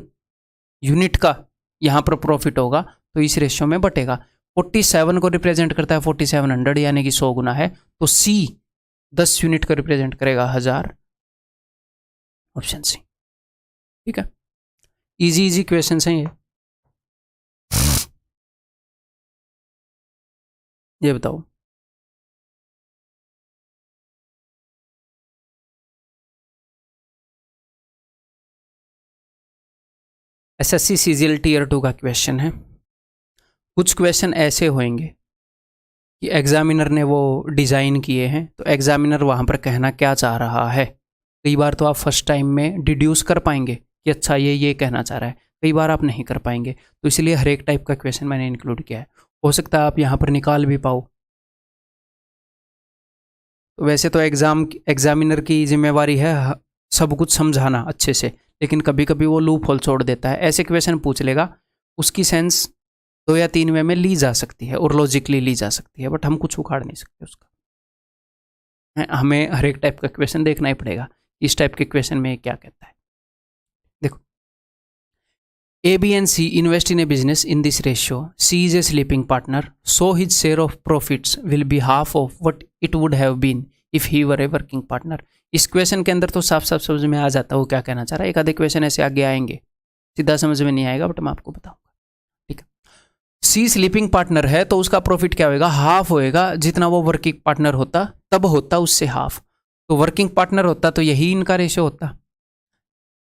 यूनिट का यहाँ पर प्रॉफिट होगा, तो इस रेशियो में बटेगा। 47 को रिप्रेजेंट करता है 4700 यानी कि 100 गुना है, तो C 10 यूनिट को रिप्रेजेंट करेगा 1000, ऑप्शन सी, ठीक है। इजी क्वेश्चन हैं ये बताओ। एसएससी सीजीएल टीयर 2 का क्वेश्चन है। कुछ क्वेश्चन ऐसे होंगे कि एग्जामिनर ने वो डिज़ाइन किए हैं, तो एग्जामिनर वहाँ पर कहना क्या चाह रहा है। कई बार तो आप फर्स्ट टाइम में डिड्यूस कर पाएंगे कि अच्छा ये कहना चाह रहा है, कई बार आप नहीं कर पाएंगे, तो इसलिए हर एक टाइप का क्वेश्चन मैंने इंक्लूड किया है। हो सकता है आप यहाँ पर निकाल भी पाओ। तो वैसे तो एग्जामिनर की जिम्मेवारी है सब कुछ समझाना अच्छे से, लेकिन कभी कभी वो लूप होल छोड़ देता है, ऐसे क्वेश्चन पूछ लेगा, उसकी सेंस 2 या 3 वे में ली जा सकती है और लॉजिकली ली जा सकती है, बट हम कुछ उखाड़ नहीं सकते उसका। हमें हर एक टाइप का क्वेश्चन देखना ही पड़ेगा, इस टाइप के क्वेश्चन में क्या कहता है। देखो, A, B and C invest in a business in this ratio. C is a sleeping partner, so his share of profits will be half of what it would have been if he were a working partner. इस क्वेश्चन के अंदर तो साफ साफ समझ में आ जाता है वो क्या कहना चाह रहा है। एक आधे क्वेश्चन ऐसे आगे आएंगे, सीधा समझ में नहीं आएगा, बट मैं आपको बताऊंगा, ठीक है। सी स्लीपिंग पार्टनर है तो उसका प्रॉफिट क्या होएगा, हाफ होएगा, जितना वो वर्किंग पार्टनर होता तब होता उससे हाफ। तो वर्किंग पार्टनर होता तो यही इनका रेशियो होता,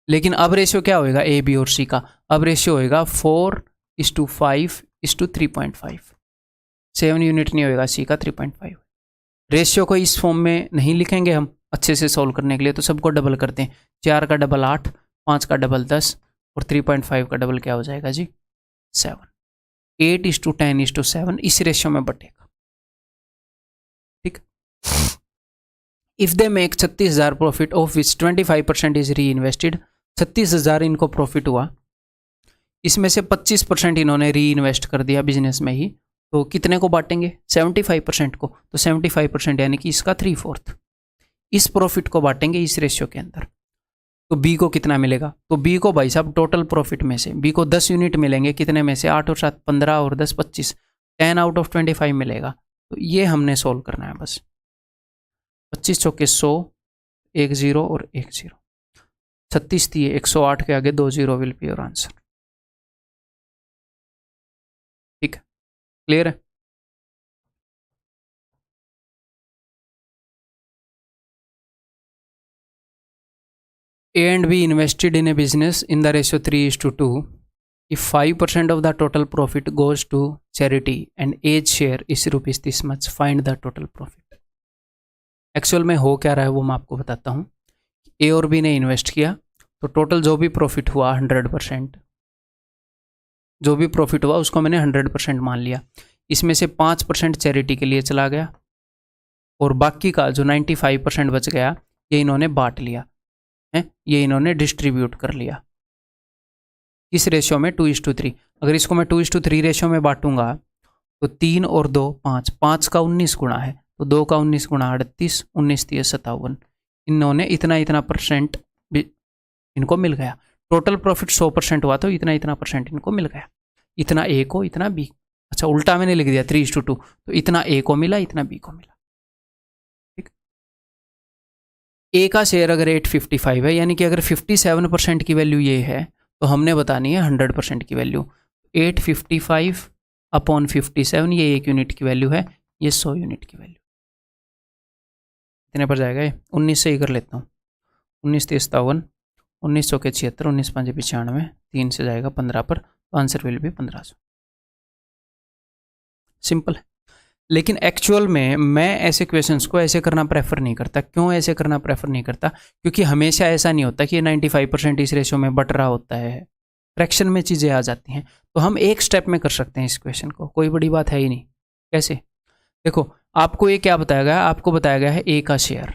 लेकिन अब रेशियो क्या होएगा ए बी और सी का, अब रेशियो होएगा 4:5:3.5। 7 यूनिट नहीं होएगा सी का, 3.5। रेशियो को इस फॉर्म में नहीं लिखेंगे हम अच्छे से सोल्व करने के लिए, तो सबको डबल करते हैं। 4 का डबल 8, 5 का डबल 10 और 3.5 का डबल क्या हो जाएगा जी 7। 8:10:7 इस रेशियो में बटेगा, ठीक। If they make 36,000 profit of which 25% is री इन्वेस्टेड। 36,000 इनको प्रॉफिट हुआ, इसमें से 25% इन्होंने री इन्वेस्ट कर दिया बिजनेस में ही, तो कितने को बांटेंगे 75% को। तो 75% यानी कि इसका 3/4 इस प्रॉफिट को बांटेंगे इस रेशियो के अंदर। तो बी को कितना मिलेगा, तो बी को भाई साहब टोटल प्रॉफिट में से बी को 10 यूनिट मिलेंगे, कितने में से 8 और 7 15 और 10 25, 10/25 मिलेगा। तो ये हमने सोल्व करना है बस। 25 चौके 100, 1 0 और 1 0, 36 दिए, 108 के आगे 2 0 विल बी योर आंसर, ठीक है, क्लियर है। A and B invested in a business in the ratio 3:2. If 5% of the total profit goes to charity and A's share is rupees this much, find the total profit. Actual में हो क्या रहा है वो मैं आपको बताता हूँ। ए और बी ने इन्वेस्ट किया तो टोटल जो भी प्रॉफिट हुआ 100%, जो भी प्रॉफिट हुआ उसको मैंने 100% मान लिया। इसमें से 5% चैरिटी के लिए चला गया और बाकी का जो 95% बच गया ये इन्होंने बांट लिया है, ये इन्होंने डिस्ट्रीब्यूट कर लिया इस रेशियो में 2:3। अगर इसको मैं 2:3 रेशियो में बांटूंगा तो 3 और 2 5, 5 का 19 गुणा है, तो 2 का 19 गुणा 38, 19 3 57, इन्होंने इतना इतना परसेंट इनको मिल गया। टोटल प्रॉफिट 100% हुआ तो इतना इतना परसेंट इनको मिल गया, इतना ए को इतना बी, अच्छा उल्टा मैंने लिख दिया 3:2, तो इतना ए को मिला इतना बी को मिला, ठीक। ए का शेयर अगर 855 है, यानी कि अगर 57% की वैल्यू ये है तो हमने बतानी है 100% की वैल्यू। 855/57 ये 1 यूनिट की वैल्यू है, ये 100 यूनिट की वैल्यू। कितने पर जाएगा ये 19 से ही कर लेता हूँ, 19 3 57, 19 चौके 76, 19 5 95, 3 से जाएगा 15 पर, तो आंसर विल भी 1500। सिंपल है। लेकिन एक्चुअल में मैं ऐसे क्वेश्चंस को ऐसे करना प्रेफर नहीं करता। क्यों ऐसे करना प्रेफर नहीं करता, क्योंकि हमेशा ऐसा नहीं होता कि 95% इस रेशियो में बट रहा होता है, फ्रैक्शन में चीज़ें आ जाती हैं। तो हम एक स्टेप में कर सकते हैं इस क्वेश्चन को, कोई बड़ी बात है ही नहीं। कैसे, देखो आपको ये क्या बताया गया, आपको बताया गया है ए का शेयर।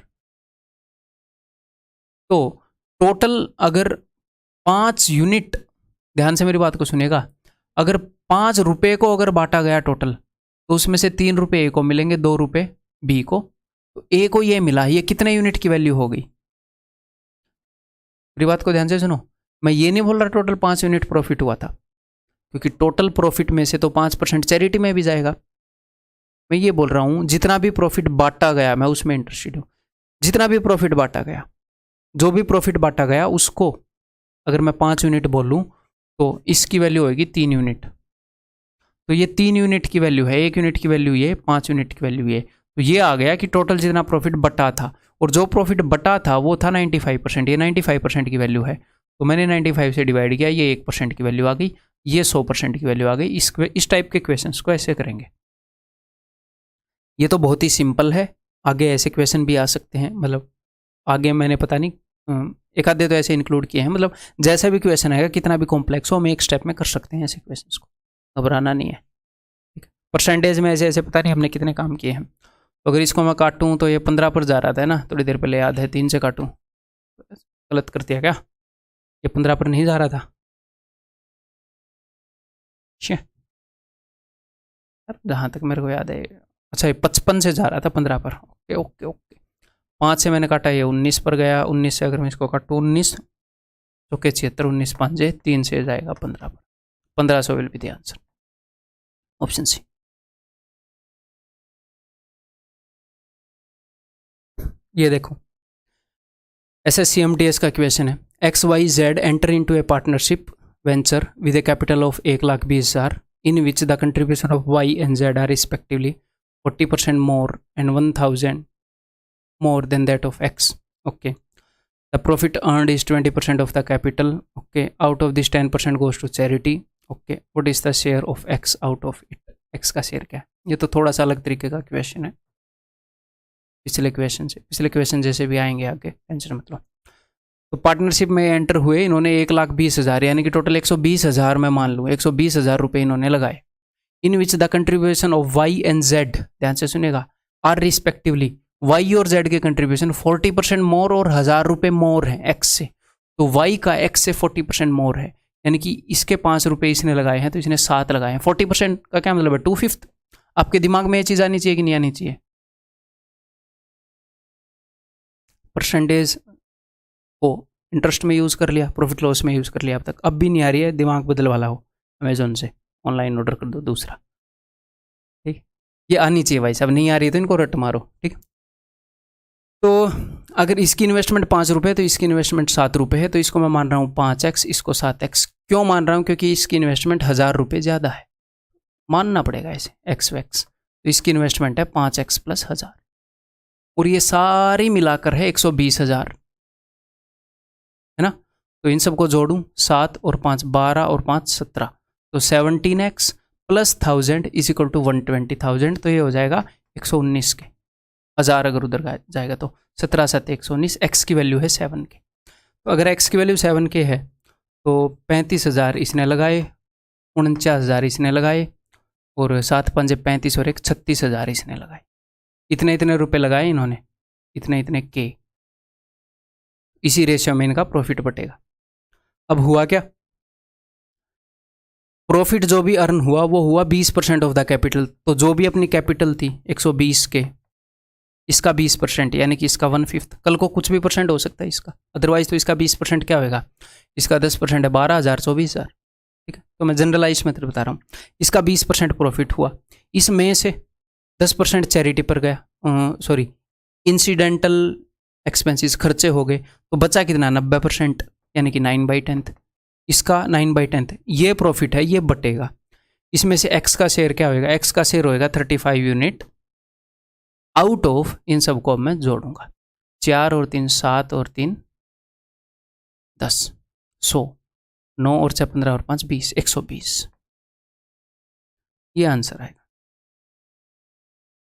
तो टोटल अगर 5 यूनिट, ध्यान से मेरी बात को सुनिएगा, अगर 5 रुपये को अगर बांटा गया टोटल, तो उसमें से 3 रुपये ए को मिलेंगे, 2 रुपये बी को। तो ए को ये मिला, ये कितने यूनिट की वैल्यू हो गई, मेरी बात को ध्यान से सुनो। मैं ये नहीं बोल रहा टोटल 5 यूनिट प्रॉफिट हुआ था, क्योंकि टोटल प्रॉफिट में से तो 5% चैरिटी में भी जाएगा। मैं ये बोल रहा हूं जितना भी प्रॉफिट बांटा गया, मैं उसमें इंटरेस्टेड हूं। जितना भी प्रॉफिट बांटा गया, जो भी प्रॉफिट बांटा गया उसको अगर मैं 5 यूनिट बोलूं तो इसकी वैल्यू होगी 3 यूनिट। तो ये 3 यूनिट की वैल्यू है, 1 यूनिट की वैल्यू ये, 5 यूनिट की वैल्यू ये। तो ये आ गया कि टोटल जितना प्रॉफिट बटा था, और जो प्रॉफिट बटा था वो था 95%, ये 95% की वैल्यू है। तो मैंने 95 से डिवाइड किया, ये 1% की वैल्यू आ गई, ये 100% की वैल्यू आ गई। इस टाइप के क्वेश्चंस को ऐसे करेंगे। ये तो बहुत ही सिंपल है, आगे ऐसे क्वेश्चन भी आ सकते हैं, मतलब आगे मैंने पता नहीं एक आधे तो ऐसे इंक्लूड किए हैं, मतलब जैसा भी क्वेश्चन आएगा कितना भी कॉम्प्लेक्स हो, हम एक स्टेप में कर सकते हैं ऐसे क्वेश्चंस को, घबराना नहीं है, ठीक है। परसेंटेज में ऐसे ऐसे पता नहीं हमने कितने काम किए हैं। तो अगर इसको मैं काटूं तो ये 15 पर जा रहा था ना, थोड़ी देर पहले याद है, 3 से काटूं, गलत कर दिया क्या, ये 15 पर नहीं जा रहा था, जहाँ तक मेरे को याद है। अच्छा ये 55 से जा रहा था 15 पर, ओके ओके ओके। 5 से मैंने काटा, ये 19 पर गया, 19 से अगर मैं इसको काटूँ 19 चौके 76, 19 5 3 से जाएगा 15 पर, 1500 will be the answer, option C. ये देखो SSCMTS का क्वेश्चन है, XYZ enter into a partnership venture with a capital of 1,20,000 in which the contribution of Y and Z are respectively 40% more and 1,000 more than that of X. Okay. The profit earned is 20% of the capital. Okay. Out of this 10% goes to charity. Okay. What is the share of X out of it? X का शेयर क्या है? ये तो थोड़ा सा अलग तरीके का क्वेश्चन है पिछले क्वेश्चन जैसे भी आएंगे आगे, टेंशन मत लो। तो पार्टनरशिप में एंटर हुए, इन्होंने 1,20,000 यानी कि टोटल 120,000 मैं मान लूँ 120,000 रुपये इन्होंने लगाए। In which the contribution of Y and Z, ध्यान से सुनेगा, आर रिस्पेक्टिवली, वाई और जेड के कंट्रीब्यूशन 40% मोर और 1,000 रुपये मोर है एक्स से। तो वाई का एक्स से 40% मोर है, यानी कि इसके 5 रुपये इसने लगाए हैं तो इसने 7 लगाए हैं। 40% का क्या मतलब है? 2/5। आपके दिमाग में ये चीज़ आनी चाहिए कि नहीं आनी चाहिए? परसेंटेज को इंटरेस्ट में यूज़ कर लिया, प्रॉफिट लॉस में यूज़ कर लिया अब तक, अब भी नहीं आ रही है, दिमाग बदल वाला हो, अमेजोन से ऑनलाइन ऑर्डर कर दो दूसरा। ठीक, ये आनी चाहिए भाई साहब, नहीं आ रही है तो इनको रट मारो। ठीक, तो अगर इसकी इन्वेस्टमेंट 5 रुपये तो इसकी इन्वेस्टमेंट 7 रुपये है, तो इसको मैं मान रहा हूँ 5x, इसको 7x। क्यों मान रहा हूँ? क्योंकि इसकी इन्वेस्टमेंट 1,000 रुपये ज़्यादा है, मानना पड़ेगा ऐसे x वैक्स। तो इसकी इन्वेस्टमेंट है 5x + 1,000 और ये सारी मिलाकर है 120,000, है ना। तो इन सबको जोड़ूं, 7 और 5 12 और 5 17, तो 17x + 1,000 इज इक्वल टू 120,000। तो ये हो जाएगा 119 के, 1,000 अगर उधर जाएगा तो 17 7 119, x की वैल्यू है 7 के। तो अगर x की वैल्यू 7 के है तो 35,000 इसने लगाए, 49,000 इसने लगाए और 7 5 35 और 1 36,000 इसने लगाए। इतने रुपए लगाए इन्होंने, इतने के, इसी रेशियो में इनका प्रॉफिट बटेगा। अब हुआ क्या? प्रॉफिट जो भी अर्न हुआ वो हुआ 20% ऑफ द कैपिटल। तो जो भी अपनी कैपिटल थी 120 के, इसका 20% यानी कि इसका 1/5। कल को कुछ भी परसेंट हो सकता है इसका, अदरवाइज तो इसका 20% क्या होगा? इसका 10% है 12,000 24,000। ठीक है, तो मैं जनरलाइज मेथड बता रहा हूँ। इसका 20% प्रॉफिट हुआ, इसमें से 10% चैरिटी पर गया, सॉरी इंसिडेंटल एक्सपेंसेस खर्चे हो गए, तो बचा कितना? 90% यानी कि 9/10। इसका 9/10 ये प्रॉफिट है, ये बटेगा। इसमें से एक्स का शेयर क्या होएगा? एक्स का शेयर होएगा 35 यूनिट आउट ऑफ, इन सबको अब मैं जोड़ूंगा, 4 और 3 7 और 3 10 100, 9 और 6 15 और 5 20, 120। ये आंसर आएगा।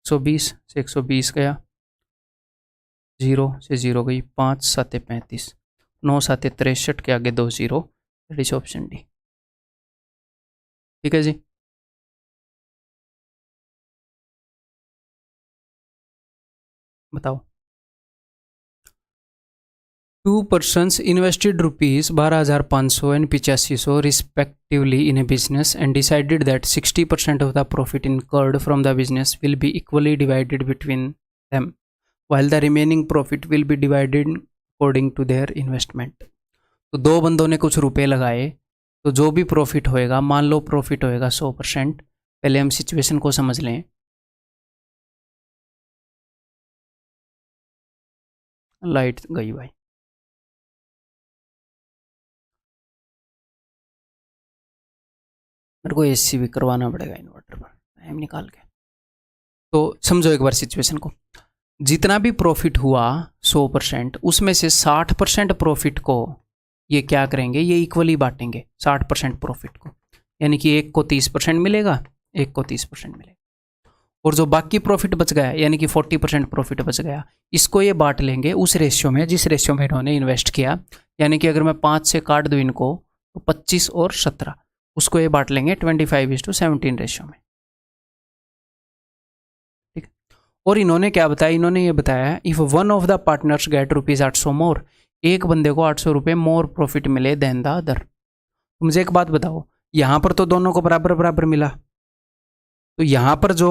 120 से 120 गया, 0 से 0 गई, 5 7 35, 9 7 63 के आगे 2 0, दैट इज ऑप्शन डी। ठीक है जी। बताओ। 2 persons invested rupees 12,500 and 8,500 respectively in a business and decided that 60% of the profit incurred from the business will be equally divided between them, while the remaining profit will be divided according to their investment. तो दो बंदों ने कुछ रुपए लगाए, तो जो भी प्रॉफिट होएगा, मान लो प्रॉफिट होएगा 100%। पहले हम सिचुएशन को समझ लें। लाइट गई भाई, मेरे को एसी भी करवाना पड़ेगा इन्वर्टर पर टाइम निकाल के। तो समझो एक बार सिचुएशन को, जितना भी प्रॉफिट हुआ 100%, उसमें से 60% प्रॉफिट को ये क्या करेंगे? ये इक्वली बांटेंगे 60% प्रॉफिट को, यानी कि एक को 30% मिलेगा, एक को 30% मिलेगा, और जो बाकी प्रॉफिट बच गया यानी कि 40% प्रॉफिट बच गया, इसको ये बांट लेंगे उस रेशियो में जिस रेशियो में इन्होंने इन्वेस्ट किया। यानी कि अगर मैं 5 से काट दूँ इनको तो 25 और 17, उसको ये बांट लेंगे 25:17 रेशियो में। ठीक, और इन्होंने क्या बताया? इन्होंने ये बताया if one of the partners get ₹800 more, एक बंदे को 800 रुपये मोर प्रॉफिट मिले देन द अदर। तो मुझे एक बात बताओ, यहाँ पर तो दोनों को बराबर बराबर मिला, तो यहाँ पर जो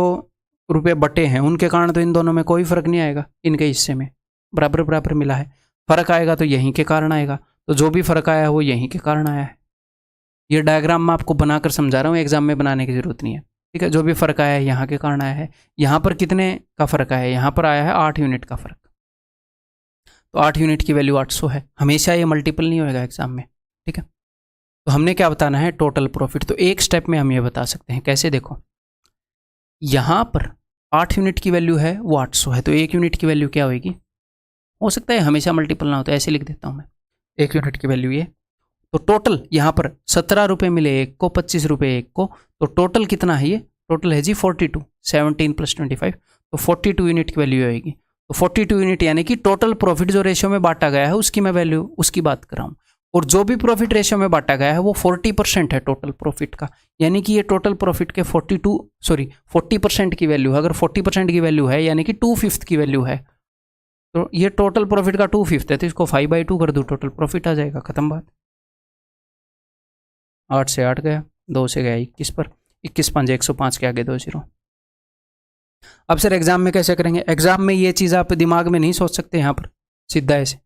रुपये बटे हैं उनके कारण तो इन दोनों में कोई फर्क नहीं आएगा, इनके हिस्से में बराबर बराबर मिला है। फर्क आएगा तो यहीं के कारण आएगा, तो जो भी फर्क आया है वो यहीं के कारण आया है। ये डायग्राम मैं आपको बनाकर समझा रहा हूँ, एग्जाम में बनाने की जरूरत नहीं है। ठीक है, जो भी फर्क आया है यहाँ के कारण आया है। यहाँ पर कितने का फर्क आया है? यहाँ पर आया है 8 यूनिट का फर्क। तो 8 यूनिट की वैल्यू 800 है। हमेशा ये मल्टीपल नहीं होएगा एग्जाम में, ठीक है। तो हमने क्या बताना है, टोटल प्रॉफिट। तो एक स्टेप में हम ये बता सकते हैं, कैसे, देखो यहाँ पर 8 यूनिट की वैल्यू है वो 800 है, तो 1 यूनिट की वैल्यू क्या होगी, हो सकता है हमेशा मल्टीपल ना हो, तो ऐसे लिख देता हूँ मैं, 1 यूनिट की वैल्यू ये। तो टोटल यहाँ पर 17 रुपये मिले एक को, 25 रुपये एक को, तो टोटल कितना है ये, टोटल है जी 42, 17 + 25, तो 42 यूनिट की वैल्यू आएगी। तो 42 यूनिट यानी कि टोटल प्रॉफिट जो रेशियो में बांटा गया है उसकी मैं वैल्यू, उसकी बात कर रहा हूँ। और जो भी प्रॉफिट रेशियो में बांटा गया है वो 40% है टोटल प्रॉफिट का, यानी कि ये टोटल प्रॉफिट के 40% की वैल्यू है। अगर 40% की वैल्यू है यानी कि 2/5 की वैल्यू है, तो ये टोटल प्रॉफिट का 2/5 है, तो इसको 5/2 कर दूँ, टोटल प्रॉफिट आ जाएगा, खत्म बात। 8 से 8 गया, 2 से गया 21 पर, 21 5 105 के आगे 2 0। अब सर एग्जाम में कैसे करेंगे, एग्जाम में ये चीज़ आप दिमाग में नहीं सोच सकते, यहाँ पर सीधा ऐसे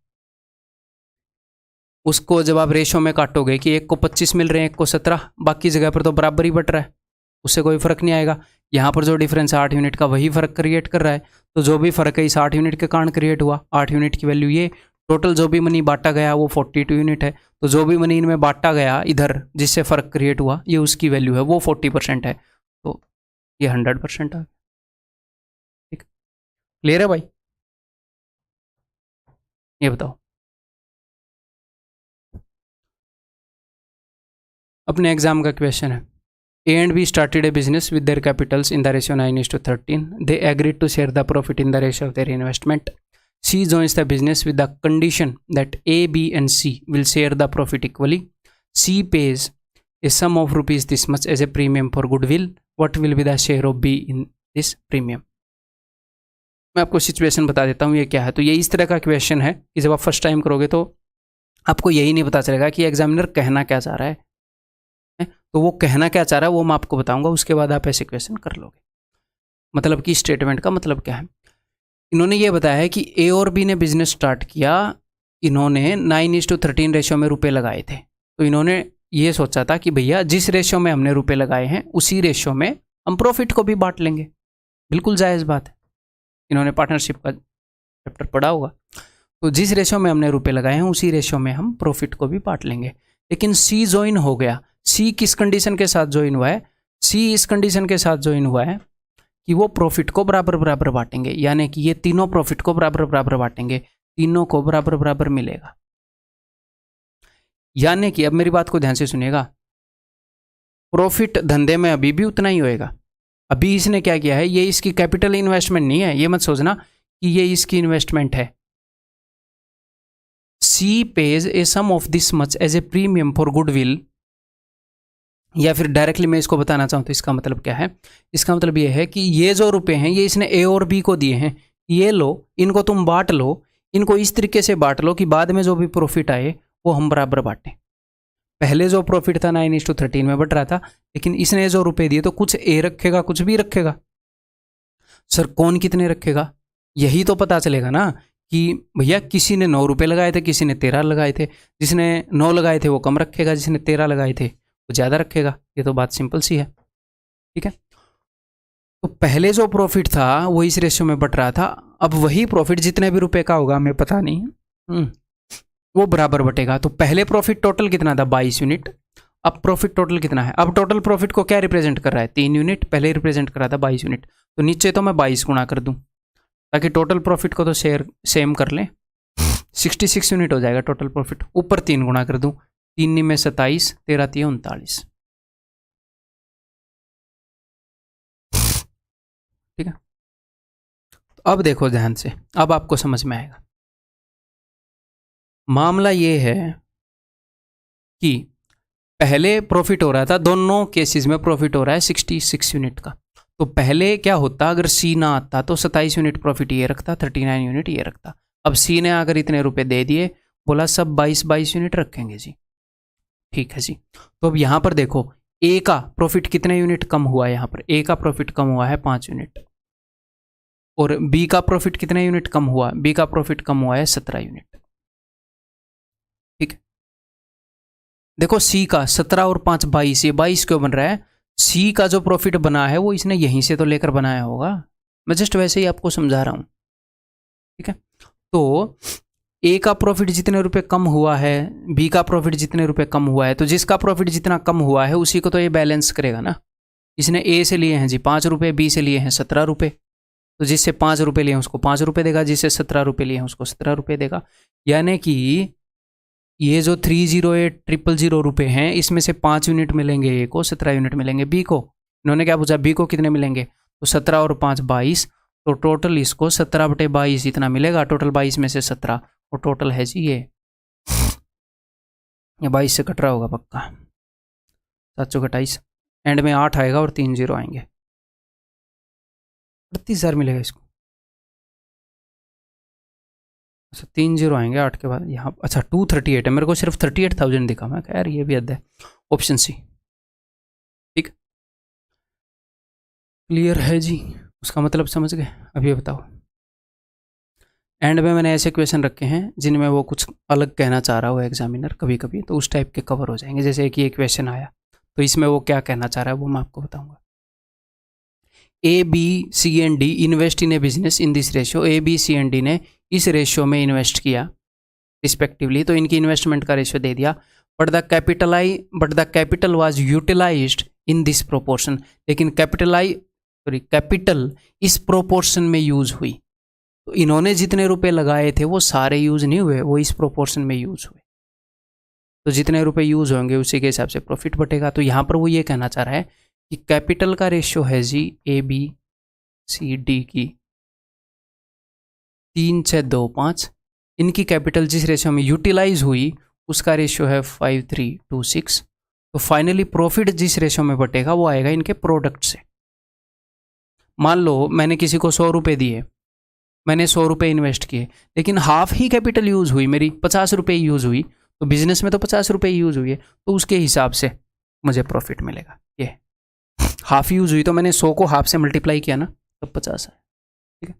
उसको जब आप रेशो में काटोगे कि एक को 25 मिल रहे हैं, एक को 17, बाकी जगह पर तो बराबर ही बट रहा है, उससे कोई फर्क नहीं आएगा। यहाँ पर जो डिफरेंस है 8 यूनिट का, वही फर्क क्रिएट कर रहा है, तो जो भी फर्क है इस 8 यूनिट के कारण क्रिएट हुआ। 8 यूनिट की वैल्यू ये, टोटल जो भी मनी बांटा गया वो 42 यूनिट है, तो जो भी मनी इनमें बांटा गया इधर जिससे फर्क क्रिएट हुआ, ये उसकी वैल्यू है, वो 40% है, तो ये 100% आ गया। ठीक, क्लियर है भाई, ये बताओ। अपने एग्जाम का क्वेश्चन है, A and B started a business with their capitals in the ratio 9:13. They agreed to share the profit in the ratio of their investment. C joins the business with the condition that A, B and C will share the profit equally. C pays a sum of rupees this much as a premium for goodwill. What will be the share of B in this premium? मैं आपको सिचुएशन बता देता हूँ ये क्या है। तो ये इस तरह का क्वेश्चन है कि जब आप फर्स्ट टाइम करोगे तो आपको यही नहीं पता चलेगा कि एग्जामिनर कहना क्या चाह रहा है, तो वो कहना क्या चाह रहा है वो मैं आपको बताऊंगा, उसके बाद आप ऐसे क्वेश्चन कर लोगे। मतलब कि स्टेटमेंट का मतलब क्या है, इन्होंने ये बताया है कि ए और बी ने बिजनेस स्टार्ट किया, इन्होंने 9:13 रेशियो में रुपए लगाए थे, तो इन्होंने ये सोचा था कि भैया जिस रेशियो में हमने रुपए लगाए हैं उसी रेशियो में हम प्रॉफिट को भी बांट लेंगे, बिल्कुल जायज़ बात है। इन्होंने पार्टनरशिप का चैप्टर पढ़ा होगा, तो जिस रेशियो में हमने रुपए लगाए हैं उसी रेशियो में हम प्रॉफिट को भी बांट लेंगे। लेकिन सी ज्वाइन हो गया, सी किस कंडीशन के साथ ज्वाइन हुआ है, सी इस कंडीशन के साथ ज्वाइन हुआ है कि वो प्रॉफिट को बराबर बराबर बांटेंगे, यानी कि ये तीनों प्रॉफिट को बराबर बराबर बांटेंगे, तीनों को बराबर बराबर मिलेगा। यानी कि अब मेरी बात को ध्यान से सुनिएगा, प्रॉफिट धंधे में अभी भी उतना ही होएगा। अभी इसने क्या किया है, ये इसकी कैपिटल इन्वेस्टमेंट नहीं है, ये मत सोचना कि ये इसकी इन्वेस्टमेंट है। C pays a sum of this much as a premium for goodwill, या फिर डायरेक्टली मैं इसको बताना चाहूँ तो इसका मतलब क्या है, इसका मतलब ये है कि ये जो रुपए हैं ये इसने ए और बी को दिए हैं, ये लो, इनको तुम बांट लो, इनको इस तरीके से बांट लो कि बाद में जो भी प्रॉफिट आए वो हम बराबर बांटें। पहले जो प्रॉफिट था 9:13 में बट रहा था, लेकिन इसने जो रुपए दिए तो कुछ ए रखेगा कुछ बी रखेगा। सर कौन कितने रखेगा, यही तो पता चलेगा ना कि भैया किसी ने 9 रुपये लगाए थे, किसी ने 13 लगाए थे, जिसने 9 लगाए थे वो कम रखेगा, जिसने 13 लगाए थे वो ज़्यादा रखेगा। ये तो बात सिंपल सी है, ठीक है। तो पहले जो प्रॉफिट था वो इस रेशियो में बट रहा था, अब वही प्रॉफिट जितने भी रुपए का होगा हमें पता नहीं, वो बराबर बटेगा। तो पहले प्रॉफिट टोटल कितना था 22 यूनिट, अब प्रॉफिट टोटल कितना है, अब टोटल प्रॉफिट को क्या रिप्रेजेंट कर रहा है 3 यूनिट, पहले रिप्रेजेंट कर रहा था 22 यूनिट, तो नीचे तो मैं 22 गुणा कर दूं ताकि टोटल प्रॉफिट को तो शेयर सेम कर लें, 66 यूनिट हो जाएगा टोटल प्रॉफिट, ऊपर 3 गुणा कर दूं, 3 में 27, 13 3 39, ठीक है। तो अब देखो ध्यान से, अब आपको समझ में आएगा। मामला ये है कि पहले प्रॉफिट हो रहा था, दोनों केसेस में प्रॉफिट हो रहा है 66 यूनिट का। तो पहले क्या होता, अगर सी ना आता तो 27 यूनिट प्रॉफिट ये रखता, 39 यूनिट ये रखता। अब सी ने अगर इतने रुपए दे दिए, बोला सब 22 यूनिट रखेंगे जी, ठीक है जी। तो अब यहाँ पर देखो ए का प्रॉफिट कितने यूनिट कम हुआ है, यहाँ पर ए का प्रॉफिट कम हुआ है 5 यूनिट, और बी का प्रॉफिट कितने यूनिट कम हुआ, बी का प्रॉफिट कम हुआ है 17 यूनिट, ठीक है। देखो सी का 17 और 5 22, ये 22 क्यों बन रहा है, सी का जो प्रॉफिट बना है वो इसने यहीं से तो लेकर बनाया होगा, मैं जस्ट वैसे ही आपको समझा रहा हूँ, ठीक है। तो ए का प्रॉफिट जितने रुपए कम हुआ है, बी का प्रॉफिट जितने रुपए कम हुआ है, तो जिसका प्रॉफिट जितना कम हुआ है उसी को तो ये बैलेंस करेगा ना। इसने ए से लिए हैं जी 5 रुपये, बी से लिए हैं 17 रुपये, तो जिससे 5 रुपये लिए हैं उसको 5 रुपये देगा, जिससे 17 रुपये लिए हैं उसको 17 रुपये देगा। यानी कि ये जो 308,000 रुपये हैं, इसमें से 5 यूनिट मिलेंगे ए को, 17 यूनिट मिलेंगे बी को। इन्होंने क्या पूछा, बी को कितने मिलेंगे, तो 17 और 5 22, तो टोटल इसको 17/22 इतना मिलेगा, टोटल 22 में से 17, और टोटल है जी ये 22 से कट रहा होगा पक्का, 728, एंड में 8 आएगा और 3 0 आएंगे, 38,000 मिलेगा इसको। अच्छा 3 0 आएंगे 8 के बाद यहाँ, अच्छा 238 है, मेरे को सिर्फ 38,000 दिखा, मैं यार ये भी हद है। ऑप्शन सी ठीक, क्लियर है जी, उसका मतलब समझ गए। अब ये बताओ, एंड में मैंने ऐसे क्वेश्चन रखे हैं जिनमें वो कुछ अलग कहना चाह रहा हो एग्जामिनर कभी कभी, तो उस टाइप के कवर हो जाएंगे। जैसे कि ये क्वेश्चन आया तो इसमें वो क्या कहना चाह रहा है वो मैं आपको बताऊंगा। A B C and D invest in a business in this ratio, A B C and D ने इस रेशियो में इन्वेस्ट किया रिस्पेक्टिवली, तो इनकी इन्वेस्टमेंट का रेशियो दे दिया। But the capital was utilised in this proportion, लेकिन कैपिटल इस प्रोपोर्शन में यूज हुई, तो इन्होंने जितने रुपए लगाए थे वो सारे यूज नहीं हुए, वो इस प्रोपोर्शन में यूज हुए, तो जितने रुपए यूज होंगे उसी के हिसाब से प्रॉफिट बटेगा। तो यहाँ पर वो ये कहना चाह रहा है कि कैपिटल का रेशियो है जी ए बी सी डी की 3 6 2 5, इनकी कैपिटल जिस रेशियो में यूटिलाइज हुई उसका रेशियो है 5 3 2 6, तो फाइनली प्रॉफिट जिस रेशियो में बटेगा वो आएगा इनके प्रोडक्ट से। मान लो मैंने किसी को 100 रुपये दिए, मैंने 100 रुपये इन्वेस्ट किए, लेकिन हाफ ही कैपिटल यूज़ हुई मेरी, 50 रुपये यूज़ हुई, तो बिजनेस में तो 50 रुपये यूज़ हुई है, तो उसके हिसाब से मुझे प्रॉफिट मिलेगा। ये हाफ यूज़ हुई तो मैंने 100 को हाफ से मल्टीप्लाई किया ना, तब 50 है, ठीक है।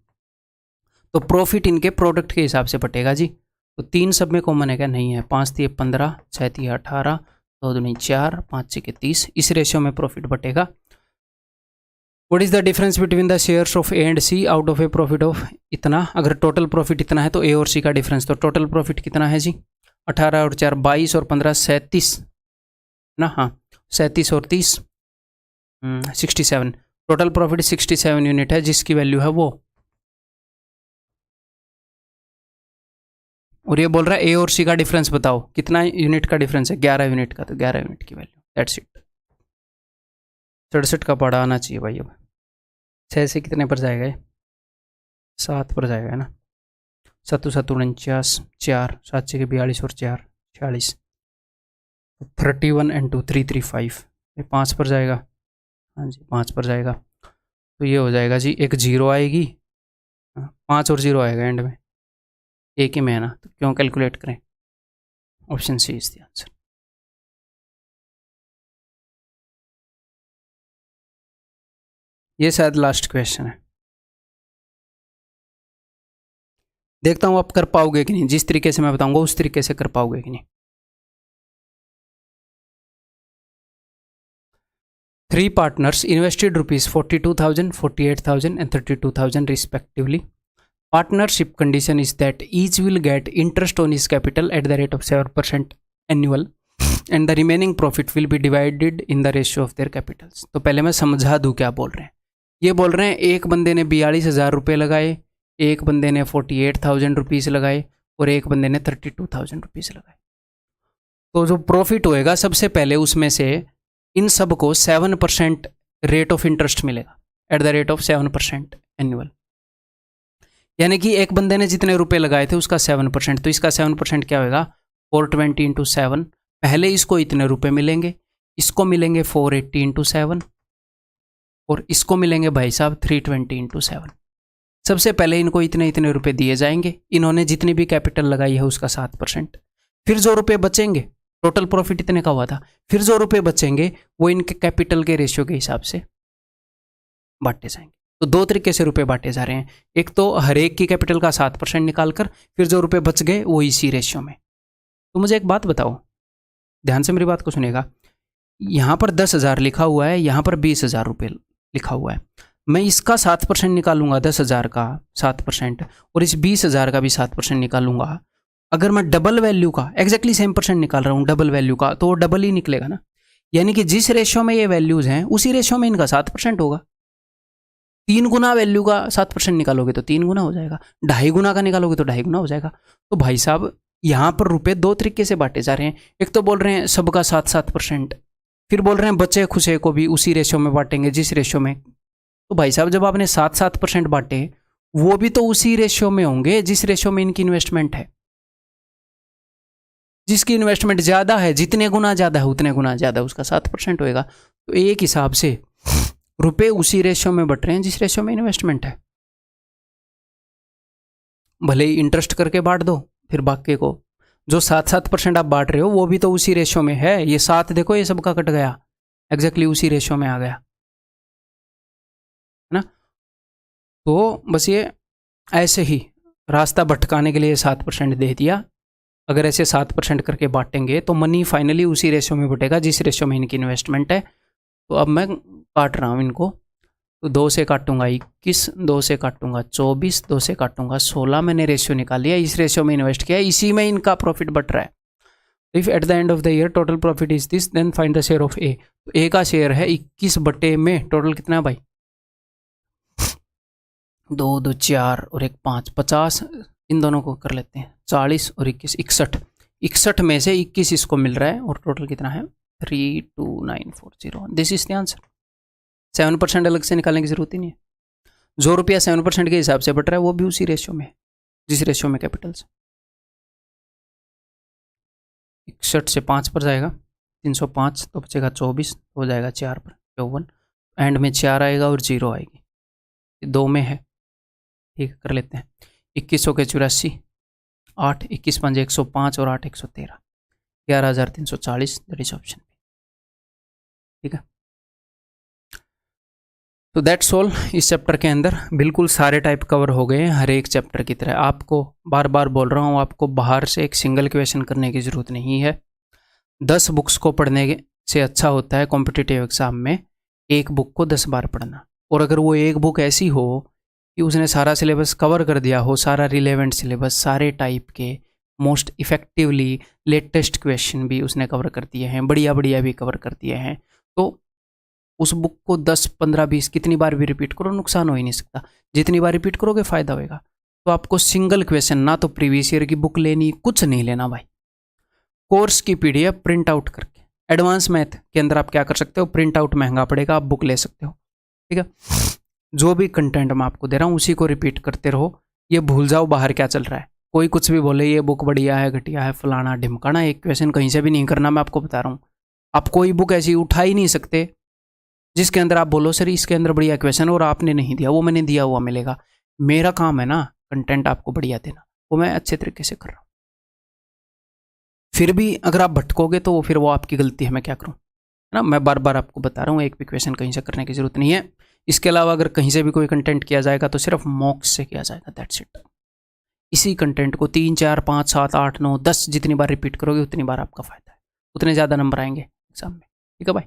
तो प्रॉफिट इनके प्रोडक्ट के हिसाब से बटेगा जी। तो 3 सब में कॉमन है क्या, नहीं है, 5 3 15, 6 3 18, 2 2 4, 5 6 30, इस रेशियो में प्रॉफिट बटेगा। What is the difference between the shares of A and C out of a profit of इतना, अगर टोटल प्रॉफिट इतना है तो ए और सी का डिफरेंस, तो टोटल प्रॉफिट कितना है जी, 18 और 4 22 और 15 37 ना, हाँ 37 और 30 67, टोटल प्रॉफिट 67 यूनिट है जिसकी वैल्यू है वो, और ये बोल रहा है ए और सी का डिफरेंस बताओ कितना यूनिट का डिफरेंस है, 11 यूनिट का, तो 11 यूनिट की वैल्यू, दैट्स इट। 67 का पढ़ा आना चाहिए भाई। अब 6 से कितने पर जाएगा ये, 7 पर जाएगा ना, 7 7 49, 4 7 6 42 और 4 46, 31 and 2 335, ये 5 पर जाएगा, हाँ जी 5 पर जाएगा, तो ये हो जाएगा जी, एक 0 आएगी, 5 और 0 आएगा एंड में, एक ही में है ना, तो क्यों कैलकुलेट करें, option C is the answer. ये शायद लास्ट क्वेश्चन है, देखता हूँ आप कर पाओगे कि नहीं, जिस तरीके से मैं बताऊंगा उस तरीके से कर पाओगे कि नहीं। 3 partners invested rupees 42,000, 48,000 and 32,000 respectively. Partnership condition is that each will get interest on his capital at the rate of 7% annual and the remaining profit will be divided in the ratio of their capitals. तो पहले मैं समझा दूँ क्या बोल रहे हैं। ये बोल रहे हैं एक बंदे ने 42,000 रुपये लगाए, एक बंदे ने 48,000 रुपीज़ लगाए और एक बंदे ने 32,000 रुपीज़ लगाए। तो जो प्रॉफिट होएगा सबसे पहले उसमें से इन सब को 7% रेट ऑफ इंटरेस्ट मिलेगा, at the rate of 7% annual. यानी कि एक बंदे ने जितने रुपए लगाए थे उसका 7%, तो इसका 7% क्या होगा, 420 इंटू 7, पहले इसको इतने रुपए मिलेंगे, इसको मिलेंगे 480 इंटू 7 और इसको मिलेंगे भाई साहब 320 इंटू 7। सबसे पहले इनको इतने इतने रुपए दिए जाएंगे, इन्होंने जितनी भी कैपिटल लगाई है उसका 7%, फिर जो रुपए बचेंगे, टोटल प्रॉफिट इतने का हुआ था, फिर जो रुपए बचेंगे वो इनके कैपिटल के रेशियो के हिसाब से बांटे जाएंगे। तो दो तरीके से रुपए बांटे जा रहे हैं, एक तो हर एक की कैपिटल का 7% निकाल कर, फिर जो रुपए बच गए वो इसी रेशियो में। तो मुझे एक बात बताओ, ध्यान से मेरी बात को सुनेगा, यहाँ पर 10,000 लिखा हुआ है, यहाँ पर 20,000 रुपये लिखा हुआ है, मैं इसका 7% निकालूंगा, 10,000 का 7% और इस 20,000 का भी 7% निकालूंगा, अगर मैं डबल वैल्यू का एग्जैक्टली सेम परसेंट निकाल रहा हूँ डबल वैल्यू का, तो वो डबल ही निकलेगा ना। यानी कि जिस रेशियो में ये वैल्यूज हैं उसी रेशियो में इनका 7% होगा। 3 गुना वैल्यू का 7% निकालोगे तो 3 गुना हो जाएगा, 2.5 गुना का निकालोगे तो 2.5 गुना हो जाएगा। तो भाई साहब यहाँ पर रुपए दो तरीके से बांटे जा रहे हैं। एक तो बोल रहे हैं सबका 7-7%, फिर बोल रहे हैं बचे खुशे को भी उसी रेशियो में बांटेंगे जिस रेशियो में। तो भाई साहब जब आपने 7-7% बांटे, वो भी तो उसी रेशियो में होंगे जिस रेशियो में इनकी इन्वेस्टमेंट है। जिसकी इन्वेस्टमेंट ज़्यादा है, जितने गुना ज़्यादा है उतने गुना ज़्यादा उसका 7% होएगा। तो एक हिसाब से रुपए उसी रेशियो में बट रहे हैं जिस रेशियो में इन्वेस्टमेंट है। भले ही इंटरेस्ट करके बांट दो, फिर बाकी को जो 7-7% आप बांट रहे हो वो भी तो उसी रेशियो में है। ये 7 देखो ये सबका कट गया, एग्जैक्टली उसी रेशियो में आ गया, है ना। तो बस ये ऐसे ही रास्ता भटकाने के लिए 7% दे दिया। अगर ऐसे 7% करके बांटेंगे तो मनी फाइनली उसी रेशियो में बटेगा जिस रेशियो में इनकी इन्वेस्टमेंट है। तो अब मैं काट रहा हूँ इनको, तो 2 से काटूंगा 21, 2 से काटूंगा 24, 2 से काटूंगा 16। मैंने रेशियो निकाल लिया, इस रेशियो में इन्वेस्ट किया, इसी में इनका प्रॉफिट बट रहा है। If at the end of the year total profit is this, then find the share of A. तो ए का शेयर है 21 बटे में टोटल कितना है भाई, 2 2 4 और 1 5, 50। इन दोनों को कर लेते हैं, 40 और 21 61। 61 में से 21 इसको मिल रहा है और टोटल कितना है 32940। This is the answer. 7% अलग से निकालने की जरूरत ही नहीं है। जो रुपया 7% के हिसाब से बट रहा है वो भी उसी रेशियो में जिस रेशियो में कैपिटल से। 61 से 5 पर जाएगा 305, तो बचेगा 24, हो जाएगा 4 पर 54, एंड में 4 आएगा और 0 आएगी, 2 में है। ठीक कर लेते हैं, 21 के 84, 8 21 5 105 और 8 113, 11340। That is option. ठीक है, तो दैट्स ऑल। इस चैप्टर के अंदर बिल्कुल सारे टाइप कवर हो गए हैं, हर एक चैप्टर की तरह। आपको बार बार बोल रहा हूँ, आपको बाहर से एक सिंगल क्वेश्चन करने की ज़रूरत नहीं है। 10 बुक्स को पढ़ने से अच्छा होता है कॉम्पिटिटिव एग्जाम में एक बुक को 10 बार पढ़ना। और अगर वो एक बुक ऐसी हो कि उसने सारा सिलेबस कवर कर दिया हो, सारा रिलेवेंट सिलेबस, सारे टाइप के मोस्ट इफेक्टिवली लेटेस्ट क्वेश्चन भी उसने कवर कर दिए हैं, बढ़िया बढ़िया भी कवर कर दिए हैं, तो उस बुक को 10 15 20 कितनी बार भी रिपीट करो, नुकसान हो ही नहीं सकता। जितनी बार रिपीट करोगे फ़ायदा होएगा। तो आपको सिंगल क्वेश्चन, ना तो प्रीवियस ईयर की बुक लेनी, कुछ नहीं लेना भाई। कोर्स की PDF प्रिंट आउट करके, एडवांस मैथ के अंदर आप क्या कर सकते हो, प्रिंट आउट महंगा पड़ेगा, आप बुक ले सकते हो। ठीक है, जो भी कंटेंट मैं आपको दे रहा हूँ उसी को रिपीट करते रहो। ये भूल जाओ बाहर क्या चल रहा है। कोई कुछ भी बोले ये बुक बढ़िया है, घटिया है, फलाना ढिमकाना, एक क्वेश्चन कहीं से भी नहीं करना, मैं आपको बता रहा हूँ। आप कोई बुक ऐसी उठा ही नहीं सकते जिसके अंदर आप बोलो सर इसके अंदर बढ़िया क्वेश्चन और आपने नहीं दिया, वो मैंने दिया हुआ मिलेगा। मेरा काम है ना कंटेंट आपको बढ़िया देना, वो मैं अच्छे तरीके से कर रहा हूँ। फिर भी अगर आप भटकोगे तो फिर वो आपकी गलती है, मैं क्या करूँ, है ना। मैं बार बार आपको बता रहा हूँ, एक भी क्वेश्चन कहीं से करने की जरूरत नहीं है। इसके अलावा अगर कहीं से भी कोई कंटेंट किया जाएगा तो सिर्फ मॉक्स से किया जाएगा, दैट्स इट। इसी कंटेंट को 3 4 5 7 8 9 10 जितनी बार रिपीट करोगे उतनी बार आपका फायदा है, उतने ज़्यादा नंबर आएंगे एग्जाम में। ठीक है भाई।